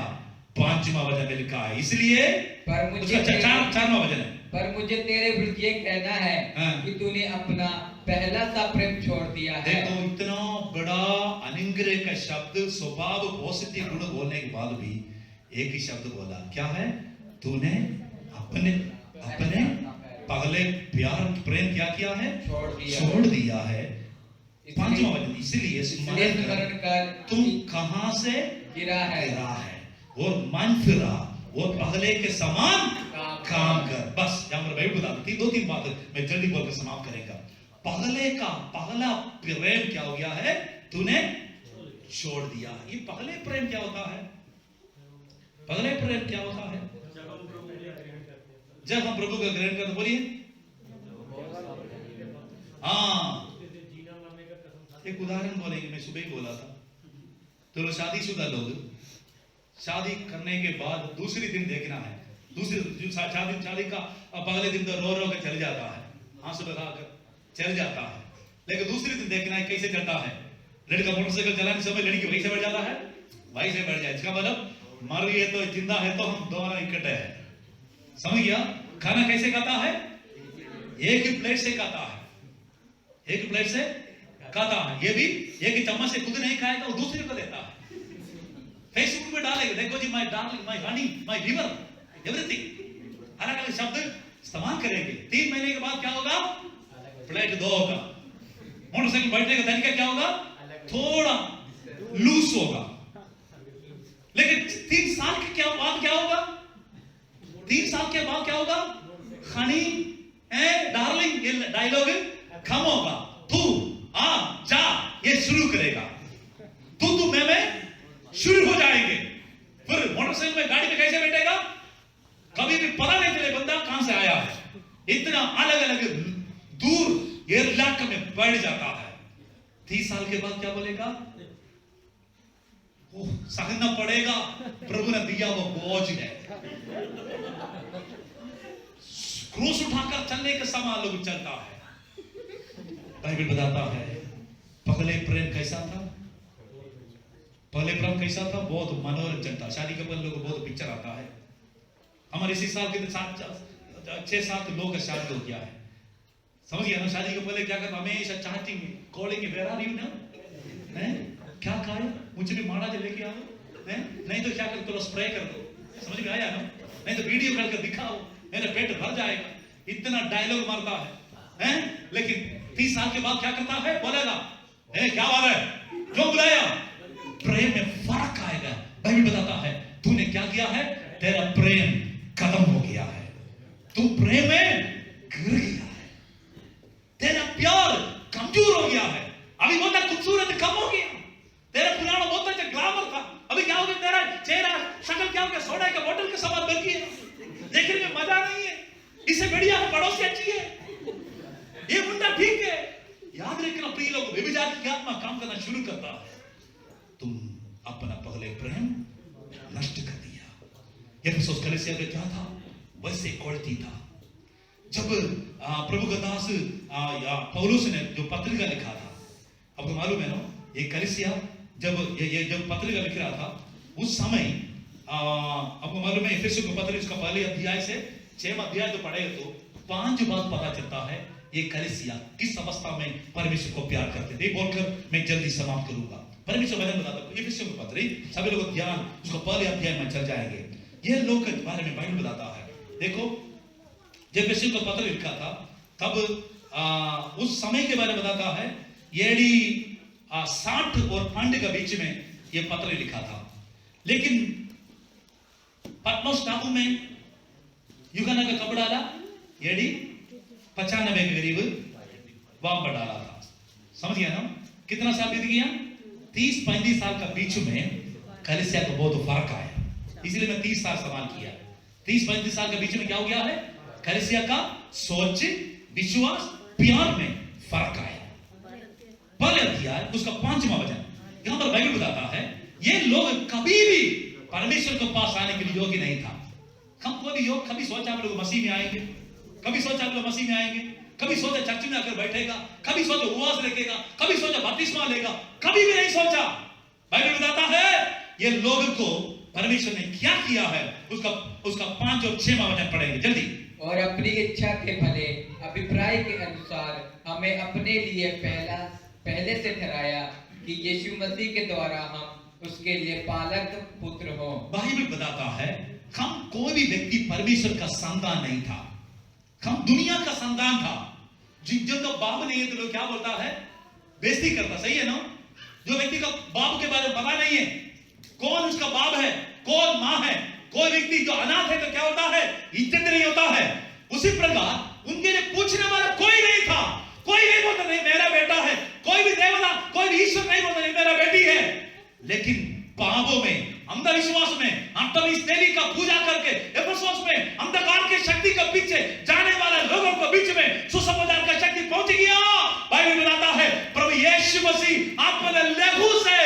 5वां वचन में लिखा है, इसलिए पर मुझे उसका 4वां वचन है। पर मुझे तेरे विरुद्ध ये कहना है हाँ। कि तूने अपना पहला सा प्रेम छोड़ दिया है। देखो इतना बड़ा अनुग्रह का शब्द, स्वभाव पॉजिटिव गुण बोलने के बाद भी एक ही शब्द बोला, क्या है? तूने अपने अपने पहले प्यार प्रेम क्या किया है? छोड़ दिया है। 5वां वचन, इसलिए स्मरण कर तुम कहां से गिरा है और मन फिरा और पहले के समान काम कर। बस यहाँ पर बाइबल बता देती, 2-3 बातें मैं जल्दी बोलकर समाप्त करेगा। पहला प्रेम क्या हो गया है? तूने छोड़ दिया। ये पहले प्रेम क्या होता है? पहले प्रेम क्या होता है? जब हम प्रभु का ग्रहण करते, बोलिए हाँ। एक उदाहरण बोलेंगे, मैं सुबह ही बोला था, तो लोग शादीशुदा लोग शादी करने के बाद दूसरी दिन देखना है, दूसरी शादी का पहले दिन तो रो रो के चल जाता है, आंसू बहाकर चल जाता है, लेकिन दूसरी दिन देखना है कैसे चलता है। लड़का मोटरसाइकिल चलाने समय लड़की वहीं से बढ़ जाता है, वहीं से बढ़ जाए। इसका मतलब मर रही है तो जिंदा है तो हम दोनों इकट्ठे हैं। समझ गया? खाना कैसे खाता है? एक ही प्लेट से खाता है, एक ही प्लेट से खाता है। ये भी एक ही चम्मच से खुद नहीं खाएगा, वो दूसरे को देता है। फेसबुक पे डालेगा, देखो जी my darling, my honey, my liver, everything. अलग अलग शब्द इस्तेमाल करेंगे। 3 महीने के बाद क्या होगा? प्लेट 2 होगा। मोटरसाइकिल बैठने का तरीका क्या होगा? थोड़ा लूज होगा। लेकिन 3 साल के बाद क्या होगा? 3 साल के बाद क्या होगा? हनी डार्लिंग, ये डायलॉग कम होगा। तू आ जा ये शुरू करेगा, तू मैं शुरू हो जाएंगे। फिर मोटरसाइकिल में गाड़ी में कैसे बैठेगा? कभी भी पता नहीं चले बंदा कहां से आया है। इतना अलग अलग दूर ये इलाके में बढ़ जाता है। 30 साल के बाद क्या बोलेगा? सहना पड़ेगा, प्रभु ने दिया वो बोझ है। क्रूस उठाकर चलने के समान लोग चलता है। बाइबल बताता है पहले प्रेम कैसा था? पहले प्रेम कैसा था? बहुत मनोरंजन था। शादी के बाद लोग बहुत पिक्चर आता है। हमारे इसी साल के 6-7 लोग का शादी हो गया है। समझ गया ना? शादी के पहले क्या करता? हमेशा चाहती कॉलिंग वेयर आर यू ना, क्या खाए, मुझे भी माड़ा जो लेके आओ, नहीं तो क्या कर, थोड़ा स्प्रे कर दो। समझ में आया ना? नहीं तो वीडियो कॉल कर दिखाओ, मेरा पेट भर जाएगा। इतना डायलॉग मारता है, लेकिन 30 साल के बाद क्या करता है? बोलेगा क्या बात है, क्यों बुलाया? प्रेम में फर्क आएगा। बाइबल बताता है तूने क्या किया है? तेरा प्रेम खत्म हो गया है, तू प्रेम में गिर गया है, तेरा प्यार कमजोर हो गया है। अभी बहुत खूबसूरत कम हो गया, तेरा पुराना बहुत अच्छा ग्लैमर था, अभी क्या हो गया? तेरा चेहरा शक्ल क्या हो गया? सोडा के बोतल के समान बन गया, देखने में मजा नहीं है। इससे बढ़िया है पड़ोसी अच्छी है, ये मुंडा ठीक है। याद रखना प्रिय लोग, व्यभिचार की आत्मा काम करना शुरू करता है। तुम अपना पहले प्रेम नष्ट कर दिया। एफिसुस कलीसिया में क्या था? वैसे क्वालिटी था। जब प्रभु का दास पौलुस ने जो पत्रिका लिखा था, आपको मालूम है ना, ये कलीसिया जब पत्रिका लिख रहा था उस समय आपको मालूम है एफिसुस के पत्र इसका पहले अध्याय से 6वां अध्याय तो पढ़े तो 5 बात पता चलता है ये कलीसिया किस अवस्था में परमेश्वर को प्यार करते थे। बोलकर मैं जल्दी समाप्त करूंगा। परमेश्वर वचन बताता हूं, एफिसुस के पत्र सभी लोग ध्यान उसको पहले अध्याय में चल जाएंगे। ये लोग के बारे में बाइबल बताता है। देखो जब एफिसुस का पत्र लिखा था तब उस समय के बारे में बताता है। एडी 60 और 5 के बीच में ये पत्र लिखा था, लेकिन पटमोस टापू में युगाना का कब डाला? एडी 95 के करीब वहां पर डाला था। समझ गया ना? कितना साल बीत गया? 30-35 साल का बीच में कलीसिया को बहुत फर्क आया, इसलिए मैं 30 साल सवाल किया। 30-35 साल के बीच में क्या हो गया है? कलीसिया का सोच, विश्वास, प्यार में फर्क आया। पहले अध्याय उसका 5वां वचन यहां पर बाइबल बताता है ये लोग कभी भी परमेश्वर के पास आने के लिए योग्य नहीं था। हमको भी योग कभी सोचा हम लोग मसीह में आएंगे, कभी सोचा हम लोग मसीह में आएंगे, कभी सोचा चर्च में आकर बैठेगा, कभी सोचा उपवास रखेगा, कभी सोचा बपतिस्मा लेगा, कभी भी नहीं सोचा। बाइबल बताता है ये लोगों को परमेश्वर ने क्या किया है, उसका 5 और 6 वचन पढ़ेंगे जल्दी। और अपनी इच्छा के भले अभिप्राय के अनुसार हमें अपने लिए पहले से ठहराया कि यीशु मसीह के द्वारा हम उसके लिए पालक पुत्र हो। बाइबल बताता है हम कोई भी व्यक्ति परमेश्वर का संतान नहीं था, हम दुनिया का संतान था। जिनका बाप नहीं है तो लोग क्या बोलता है, बेइज्जती करता, सही है ना। जो व्यक्ति का बाप के बारे में पता नहीं है, कौन उसका बाप है, कौन माँ है, कोई व्यक्ति जो अनाथ है तो क्या होता है, इज्जत नहीं होता है। उसी प्रकार उनके लिए पूछने वाला कोई नहीं था, कोई नहीं बोलता नहीं मेरा बेटा है, कोई भी देवता, कोई भी ईश्वर नहीं बोलता नहीं मेरा बेटी है। लेकिन पापों में, अंधविश्वास में, अर्थमिस देवी का पूजा करके एफेसोस में अंधकार की शक्ति के पीछे जाने वाले लोगों के बीच में सुसमाचार का शक्ति पहुंच गया। बाइबल बताता है प्रभु यीशु मसीह अपने लहू से,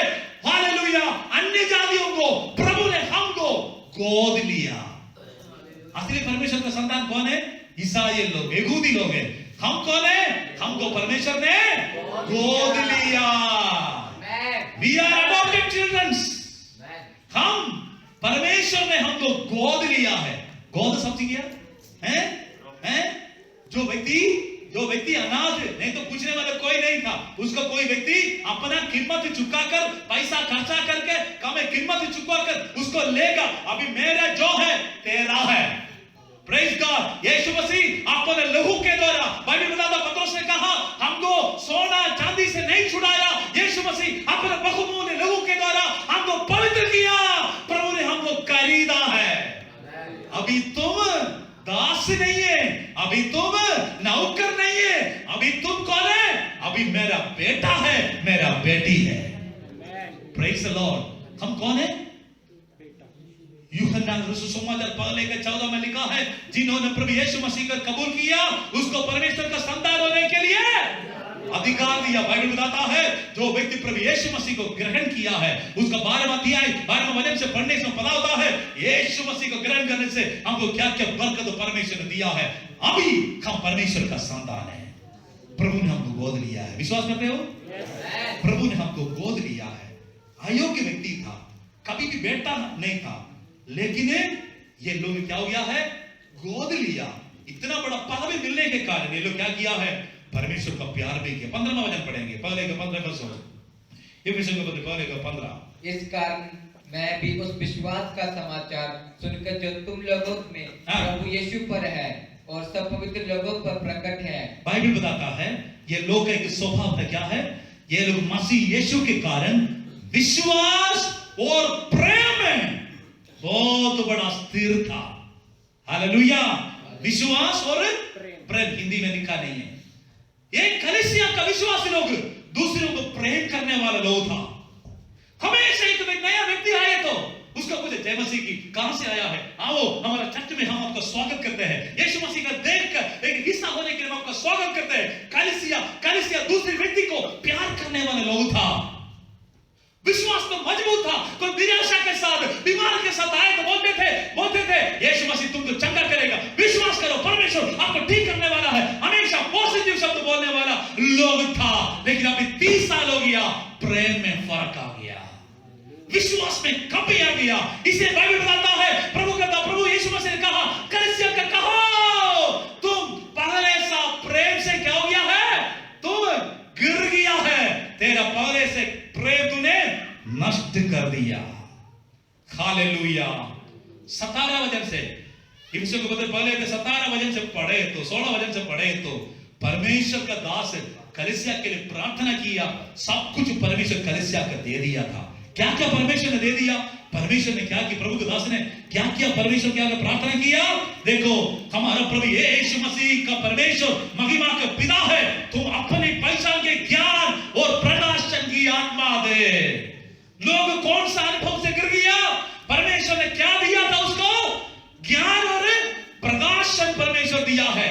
हालेलुया, अन्य जातियों को प्रभु ने हमको गोद लिया। असली परमेश्वर का संतान कौन है? ईसाई लोग, यहूदी लोग हैं। हम कौन है? हमको परमेश्वर ने गोद लिया। We are adopted children. हम, परमेश्वर ने हमको गोद लिया है। गोद समझ गया है? जो व्यक्ति अनाथ है, नहीं तो पूछने वाला कोई नहीं था, उसको कोई व्यक्ति अपना कीमत चुकाकर, पैसा खर्चा करके, कम कीमत चुकाकर उसको लेगा। अभी मेरा जो है तेरा है। Praise God. यीशु मसीह अपने लहू के द्वारा, बाइबल बताता पतरस ने कहा हमको सोना चांदी से नहीं छुड़ाया, यीशु मसीह अपने बहुमूल्य लहू के द्वारा हमको पवित्र किया। प्रभु ने हमको खरीदा है। अभी तुम दास नहीं है, अभी तुम नौकर नहीं है, अभी तुम कौन है? अभी मेरा बेटा है, मेरा बेटी है। Praise the Lord. हम कौन है? यूहन्ना सुसमाचार पहले के 14 में लिखा है जिन्होंने प्रभु यीशु मसीह को कबूल किया उसको परमेश्वर का संतान होने के लिए अधिकार दिया। बाइबल बताता है जो व्यक्ति प्रभु यीशु मसीह को ग्रहण किया है उसका 12वां अध्याय 12वें वचन से पढ़ने से पता होता है यीशु मसीह को ग्रहण करने से हमको क्या-क्या बरकत परमेश्वर ने दिया है। अभी हम परमेश्वर का संतान है। प्रभु ने हमको गोद लिया है। विश्वास करते हो? प्रभु ने हमको गोद लिया है। अयोग्य व्यक्ति था, कभी भी बेटा नहीं था, लेकिन ये लोग क्या हो गया है? गोद लिया। इतना बड़ा पदवी मिलने के कारण ये लोग क्या किया है? परमेश्वर का प्यार भी किया। 15वां वचन पढ़ेंगे, पहले का 15 वर्ष ये विषय को पहले का 15। इस कारण मैं भी उस विश्वास का समाचार सुनकर जो तुम लोगों में प्रभु यीशु पर है और सब पवित्र लोगों पर प्रकट है। बाइबल बताता है ये लोग का एक स्वभाव था, क्या है? ये लोग मसीह यीशु के कारण विश्वास और प्रेम में बहुत बड़ा स्थिर था। हालेलुया। विश्वास और प्रेम हिंदी में लिखा नहीं है। ये कलीसिया का विश्वासी लोग दूसरों को प्रेम करने वाला लोग था। हमेशा एक नया व्यक्ति आए तो उसका पूछे जय मसीह की कहां से आया है, आओ हमारा चर्च में हम आपका स्वागत करते हैं। यीशु मसीह का देखकर एक हिस्सा होने के लिए हम आपका स्वागत करते हैं। कलीसिया दूसरे व्यक्ति को प्यार करने वाला लोग था। विश्वास तो मजबूत था। कोई निराशा के साथ, बीमार के साथ आए तो बोलते थे यीशु मसीह तुमको चंगा करेगा, विश्वास करो, परमेश्वर आपको ठीक करने वाला है। हमेशा पॉजिटिव शब्द बोलने वाला लोग था। लेकिन अभी 30 साल हो गया, प्रेम में फर्क आ गया, विश्वास में कमी आ गया। इसे बाइबल बताता है प्रभु यीशु मसीह ने कहा कलीसिया का कहो तुम पहले सा प्रेम से क्या हो गया है? तुम गिर गया है। तेरा पहले से प्रेम तूने नष्ट कर दिया। हालेलुया। 17 वचन से इफिसियों को पहले के 17 वचन से पढ़े तो 16 वचन से पढ़े तो परमेश्वर का दास कलीसिया के लिए प्रार्थना किया। सब कुछ परमेश्वर कलीसिया को दे दिया था। क्या क्या परमेश्वर ने दे दिया? परमेश्वर ने क्या किया? प्रभु के दास ने क्या किया? परमेश्वर क्या प्रार्थना किया? देखो हमारा प्रभु यीशु मसीह का परमेश्वर महिमा का पिता है, तुम अपनी पहचान के ज्ञान और प्रकाशन की आत्मा दे। लोग कौन सा अनुभव से गिर गया? परमेश्वर ने क्या दिया था उसको? ज्ञान और प्रकाशन परमेश्वर दिया है।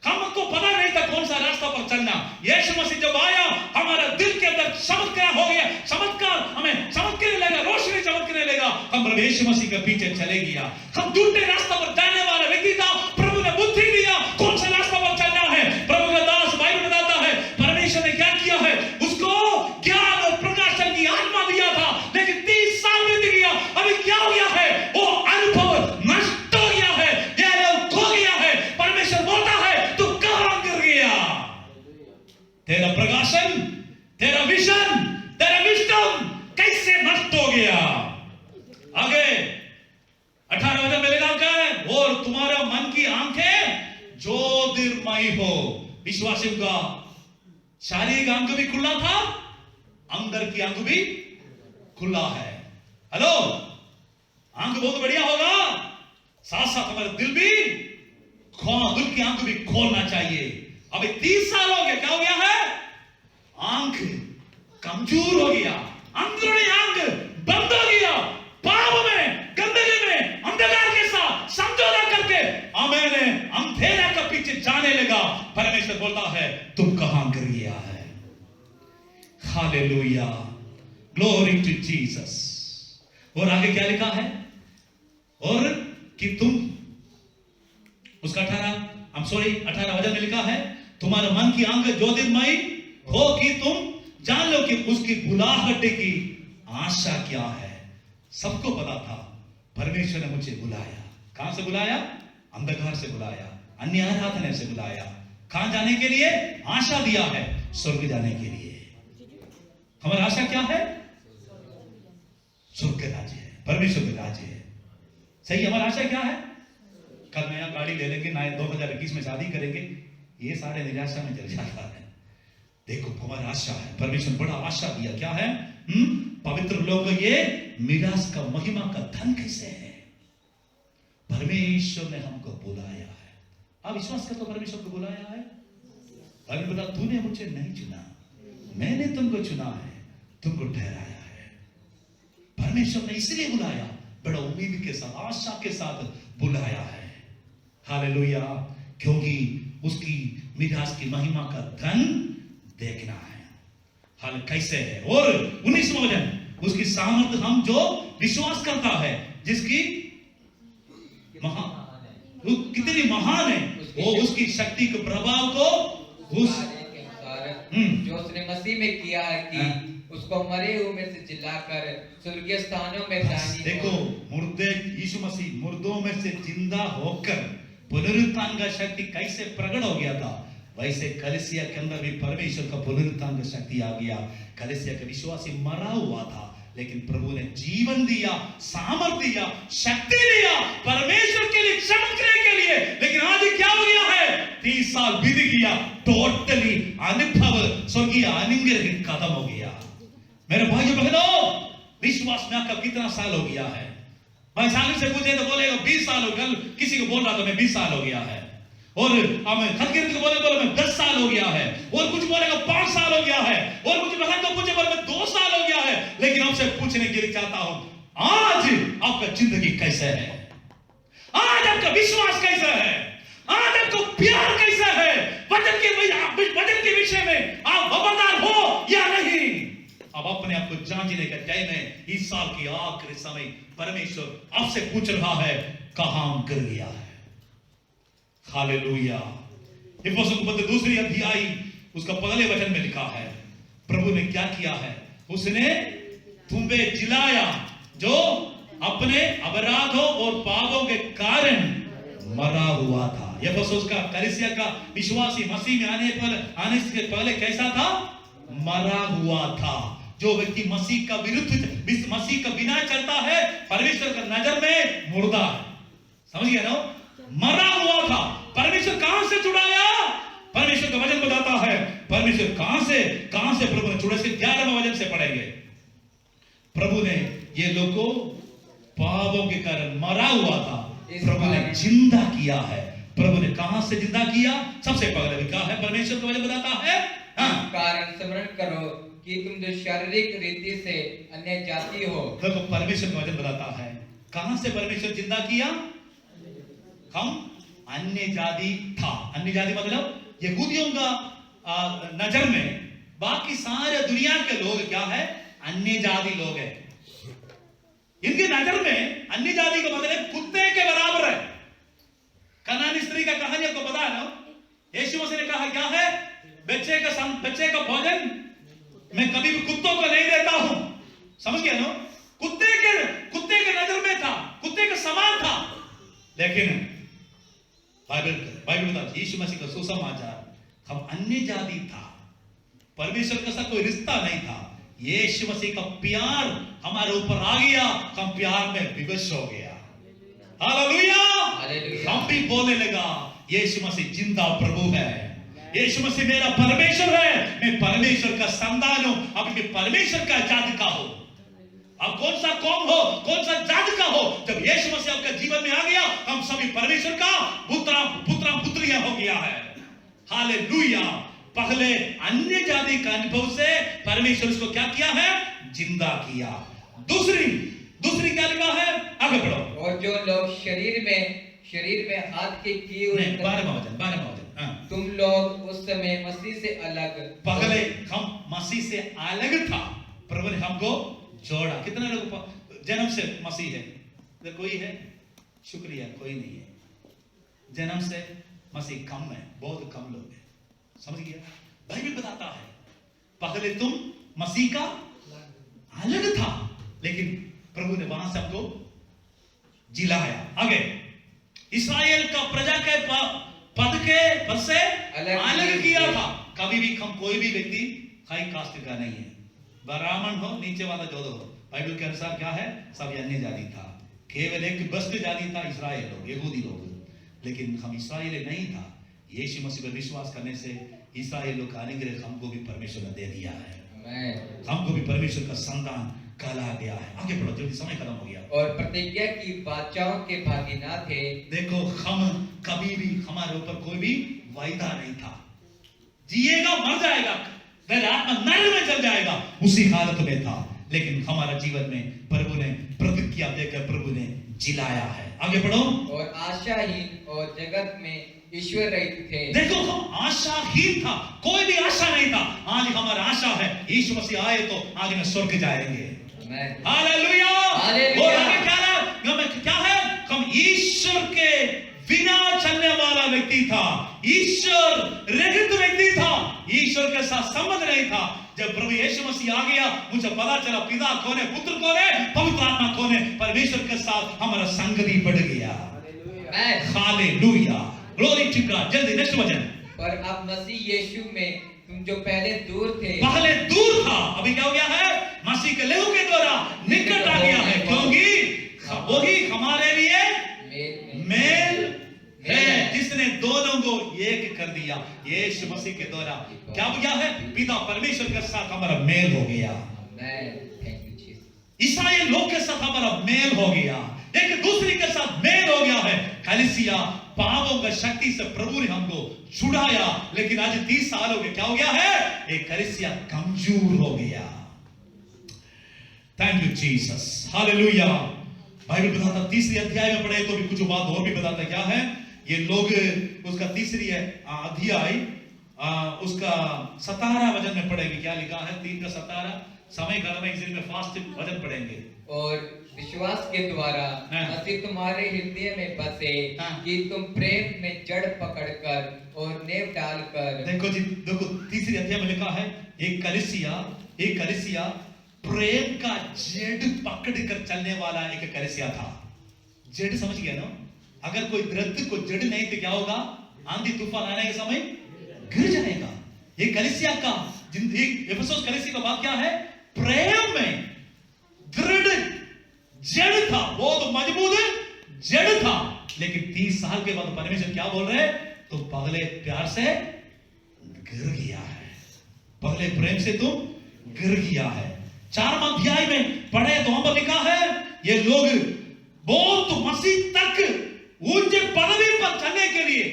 हमको पता नहीं था कौन सा रास्ता पर चलना। यीशु मसीह जब आया हमारा दिल के अंदर चमत्कार हो गया, चमत्कार हमें चमकने लगा, रोशनी चमकने लगा। हम प्रभु यीशु मसीह के पीछे चले गया। हम झूठे रास्ता पर जाने वाला व्यक्ति था, प्रभु ने बुद्धि दिया कौन सा रास्ता पर चलना है। प्रभु का दास बाइबल बताता है परमेश्वर ने क्या किया है? उसको ज्ञान और प्रकाशन की आत्मा दिया था। लेकिन 30 साल बीत आगे 18 वचन में लिखा क्या है? और तुम्हारा मन की आंखें ज्योतिर्मयी हो। विश्वासियों का शारीरिक अंग भी खुला था, अंदर की अंग भी खुला है। हेलो, अंग बहुत बढ़िया होगा, साथ साथ हमारा दिल भी दिल की आंख भी खोलना चाहिए। अभी 30 साल हो गए, क्या हो गया है? आंख कमजोर हो गया, अंदरूनी आंख बंद हो गया, पाप में, गंदगी में, अंधकार के साथ समझौता करके मैंने अंधेरा के पीछे जाने लगा। परमेश्वर बोलता है तुम कहां गिर गया है? Hallelujah, glory to Jesus. और आगे क्या लिखा है? और कि तुम, उसका 18 वचन में लिखा है, तुम्हारा मन की आंख ज्योतिर्मयी हो कि तुम जान लो कि उसकी बुलाहट की आशा क्या है। सबको पता था परमेश्वर ने मुझे बुलाया। कहां से बुलाया? अंधकार से बुलाया, अन्य आराधना से बुलाया। कहां जाने के लिए? आशा दिया है, स्वर्ग जाने के लिए। हमारा आशा क्या है? स्वर्ग के राज्य है, परमेश्वर के राज्य है। सही, हमारा आशा क्या है? कल नया गाड़ी ले लेंगे, नए 2021 में शादी करेंगे, ये सारे निराशा में चल जाता है। देखो हमारा आशा है, परमेश्वर बड़ा आशा दिया। क्या है? पवित्र लोग, ये मिरास का महिमा का धन कैसे है? परमेश्वर ने हमको बुलाया है। आप विश्वास करते हो परमेश्वर को बुलाया है? अभी बोला तूने मुझे नहीं चुना, मैंने तुमको चुना है, तुमको ठहराया है। परमेश्वर ने इसलिए बुलाया, बड़ा उम्मीद के साथ, आशा के साथ बुलाया है। हालेलुया, क्योंकि उसकी मिरास की महिमा का धन देखना है। हाल कैसे है? और 19वां वचन, उसकी सामर्थ हम जो विश्वास करता है, जिसकी वो कितनी महान है, वो उसकी शक्ति के प्रभाव को उस जो उसने मसीह में किया है कि उसको मरे हुए में से जिलाकर स्वर्गीय स्थानों में जाने। देखो, मुर्दे, यीशु मसीह मुर्दों में से जिंदा होकर पुनरुत्थान का शक्ति कैसे प्रकट हो गया था, वैसे कलीसिया के अंदर भी परमेश्वर का पुनरुत्थान का शक्ति आ गया। कलीसिया का विश्वासी मरा हुआ था, लेकिन प्रभु ने जीवन दिया, सामर्थ दिया, शक्ति दिया परमेश्वर के लिए, चमकने के लिए। लेकिन आज क्या हो गया है? 30 साल बीत गया, टोटली अनुभव स्वर्गीय अनुग्रह खत्म हो गया। मेरे भाइयों बहनों, विश्वास में आपका कितना साल हो गया है? भाई सागर से पूछे तो बोलेगा 20 साल हो गया। किसी को बोल रहा था मैं 20 साल हो गया है, और खतगिरत को बोले मैं 10 साल हो गया है, और कुछ बोलेगा 5 साल हो गया है, और कुछ बहन को पूछे बोले 2 साल हो गया है। लेकिन आपसे पूछने के लिए चाहता हूं, आज आपका जिंदगी कैसे है? आज आपका विश्वास कैसा है? आज आपको प्यार कैसा है? वचन के विषय में आप वफादार हो या नहीं? अब अपने आप को जांचने का टाइम है। इस साल की आखिरी समय परमेश्वर आपसे पूछ रहा है, कहां गिर गया है? हालेलुया। इफिसियों के पत्र 2 अध्याय उसका पहले वचन में लिखा है, प्रभु ने क्या किया है? उसने तुम्हें जिलाया जो अपने अपराधों और पापों के कारण मरा हुआ था। इफिसियों का कलीसिया का विश्वासी मसीह में आने से पहले कैसा था? मरा हुआ था। जो व्यक्ति मसीह का विरुद्ध, मसीह का बिना चलता है, परमेश्वर का नजर में मुर्दा है। समझ गया ना? मरा हुआ था। परमेश्वर कहां से छुड़ाया? परमेश्वर का वचन बताता है परमेश्वर कहां से प्रभु ने छुड़ा। 11वें वचन से पढ़ेंगे। प्रभु ने ये लोग को पापों के कारण मरा हुआ था, प्रभु ने जिंदा किया है। प्रभु ने कहां से जिंदा किया? सबसे पहले लिखा है, परमेश्वर का वचन बताता है, कारण स्मरण करो कि तुम जो शारीरिक रीति से अन्य जाति हो। देखो परमेश्वर का वचन बताता है कहां से परमेश्वर जिंदा किया। हम अन्य जाति था। अन्य जाति मतलब यहूदियों का नजर में बाकी सारे दुनिया के लोग क्या है? अन्य जाति लोग हैं। इनके नजर में अन्य जाति का मतलब कुत्ते के बराबर है। कनानी स्त्री का कहानी आपको पता है ना? यीशु मसीह ने कहा क्या है? बच्चे का भोजन मैं कभी भी कुत्तों को नहीं देता हूं। समझ गया ना? कुत्ते के नजर में था, कुत्ते के समान था। लेकिन बाइबल बताता यीशु मसीह का सुसमाचार, हम अन्य जाति था, परमेश्वर के साथ कोई रिश्ता नहीं था। यीशु मसीह का प्यार हमारे ऊपर आ गया, हम प्यार में विवश हो गया। हालेलुया। हालेलुया। हम भी बोलने लगा यीशु मसीह जिंदा प्रभु है, यीशु मसीह मेरा परमेश्वर है, मैं परमेश्वर का संतान हूं। अब मैं परमेश्वर का जाति का हूं। अब कौन सा कौम हो, कौन सा जाति का हो, जब यीशु मसीह आपके जीवन में आ गया, हम सभी परमेश्वर का पुत्र पुत्रियां हो गया है। हालेलुया। पहले अन्य जाति का अनुभव से परमेश्वर उसको क्या किया है, जिंदा किया। दूसरी क्या लिखा है, आगे बढ़ो। और जो लोग शरीर में हाथ के किए हुए 12वां वचन। तुम लोग उस समय मसीह से अलग, पहले हम मसीह से अलग था, प्रभु ने हमको जोड़ा। कितने लोग जन्म से मसीह है? तो कोई है? शुक्रिया, कोई नहीं है। जन्म से मसीह कम है, बहुत कम लोग हैं। समझ गया? बाइबल बताता है पहले तुम मसीह का अलग था, लेकिन प्रभु ने वहां से हमको जिलाया। आगे इस्राएल का प्रजा के पद से अलग किया था। कभी भी हम कोई भी व्यक्ति हाई कास्ट का नहीं है, ब्राह्मण हो, नीचे वाला जो हो। बाइबल के अनुसार क्या है, सब अन्य जाति था। केवल एक बस्त जाति था, इस्राएल लोग, यहूदी लोग। लेकिन हम इस्राएल नहीं था। यीशु मसीह पर विश्वास करने से इस्राएल लोग का अनुग्रह हमको भी परमेश्वर ने दे दिया है। हमको भी परमेश्वर का संतान कहला गया है। आगे बढ़ो, जल्दी, समय खत्म हो गया। और प्रतिज्ञा की बाचाओं के भागी ना थे। देखो, हम कभी भी, हमारे ऊपर कोई भी वायदा नहीं था। जिएगा मर जाएगा, आत्मा नरक में चल जाएगा, उसी हालत में था। लेकिन हमारा जीवन में प्रभु ने प्रतिज्ञा देकर प्रभु ने जिलाया है। आगे बढ़ो। और आशाहीन और जगत में ईश्वर रहित थे। देखो, हम आशाहीन था, कोई भी आशा नहीं था। आज हमारा आशा है, यीशु मसीह आए तो आज में स्वर्ग जाएंगे। हालेलुया। और आगे क्या है, हम ईश्वर के बिना चलने वाला व्यक्ति था, ईश्वर रहित व्यक्ति था, ईश्वर के साथ संबंध नहीं था। जब प्रभु यीशु मसीह आ गया, मुझे पता चला पिता कौन है, पुत्र कौन है, पवित्र आत्मा कौन है। परमेश्वर के साथ हमारा संगति बढ़ गया। Hallelujah, glory to God. जल्दी नेक्स्ट वचन। पर अब मसीह यीशु में तुम जो पहले दूर थे, पहले दूर था, अभी क्या हो गया है, मसीह के लहू के द्वारा निकट आ गया है, क्योंकि वही हमारे लिए मेल है, जिसने दोनों को एक कर दिया। यीशु मसीह के द्वारा क्या हो गया है, पिता परमेश्वर के साथ हमारा मेल हो गया। इस्राएल लोग के साथ हमारा मेल हो गया, एक दूसरे के साथ मेल हो गया है। कलीसिया पापों का शक्ति से प्रभु ने हमको छुड़ाया, लेकिन आज 30 साल हो गए, क्या हो गया है, एक कलीसिया कमजोर हो गया। Thank you Jesus, hallelujah. Bible बताता, तीसरे अध्याय में पढ़े तो भी कुछ बात और भी बताता, क्या है, ये लोग उसका तीसरी अध्याय उसका 17 वचन में पढ़ेंगे। क्या लिखा है, 3 का 17। समय खत्म है, इसलिए में फास्ट वचन पढ़ेंगे। और विश्वास के द्वारा मसीह तुम्हारे हृदय में बसे, कि तुम प्रेम में जड़ पकड़कर और नेव डालकर। देखो जी, देखो तीसरी अध्याय में लिखा है, एक कलीसिया प्रेम का जड़ पकड़कर चलने वाला एक कलीसिया था। जड़ समझ गया ना? अगर कोई दरख्त को जड़ नहीं तो क्या होगा, आंधी तूफान आने के समय गिर जाएगा। ये कलीसिया का एफेसुस कलीसिया का बात क्या है, प्रेम में दृढ़ जड़ था, बहुत मजबूत जड़ था। लेकिन 30 साल के बाद परमेश्वर क्या बोल रहे हैं, तो पहले प्यार से गिर गया है, पहले प्रेम से तुम गिर गया है। 4 अध्याय में पढ़े तो हम लिखा है, ये लोग बहुत मसीह तक ऊंचे पदवी पर चलने के लिए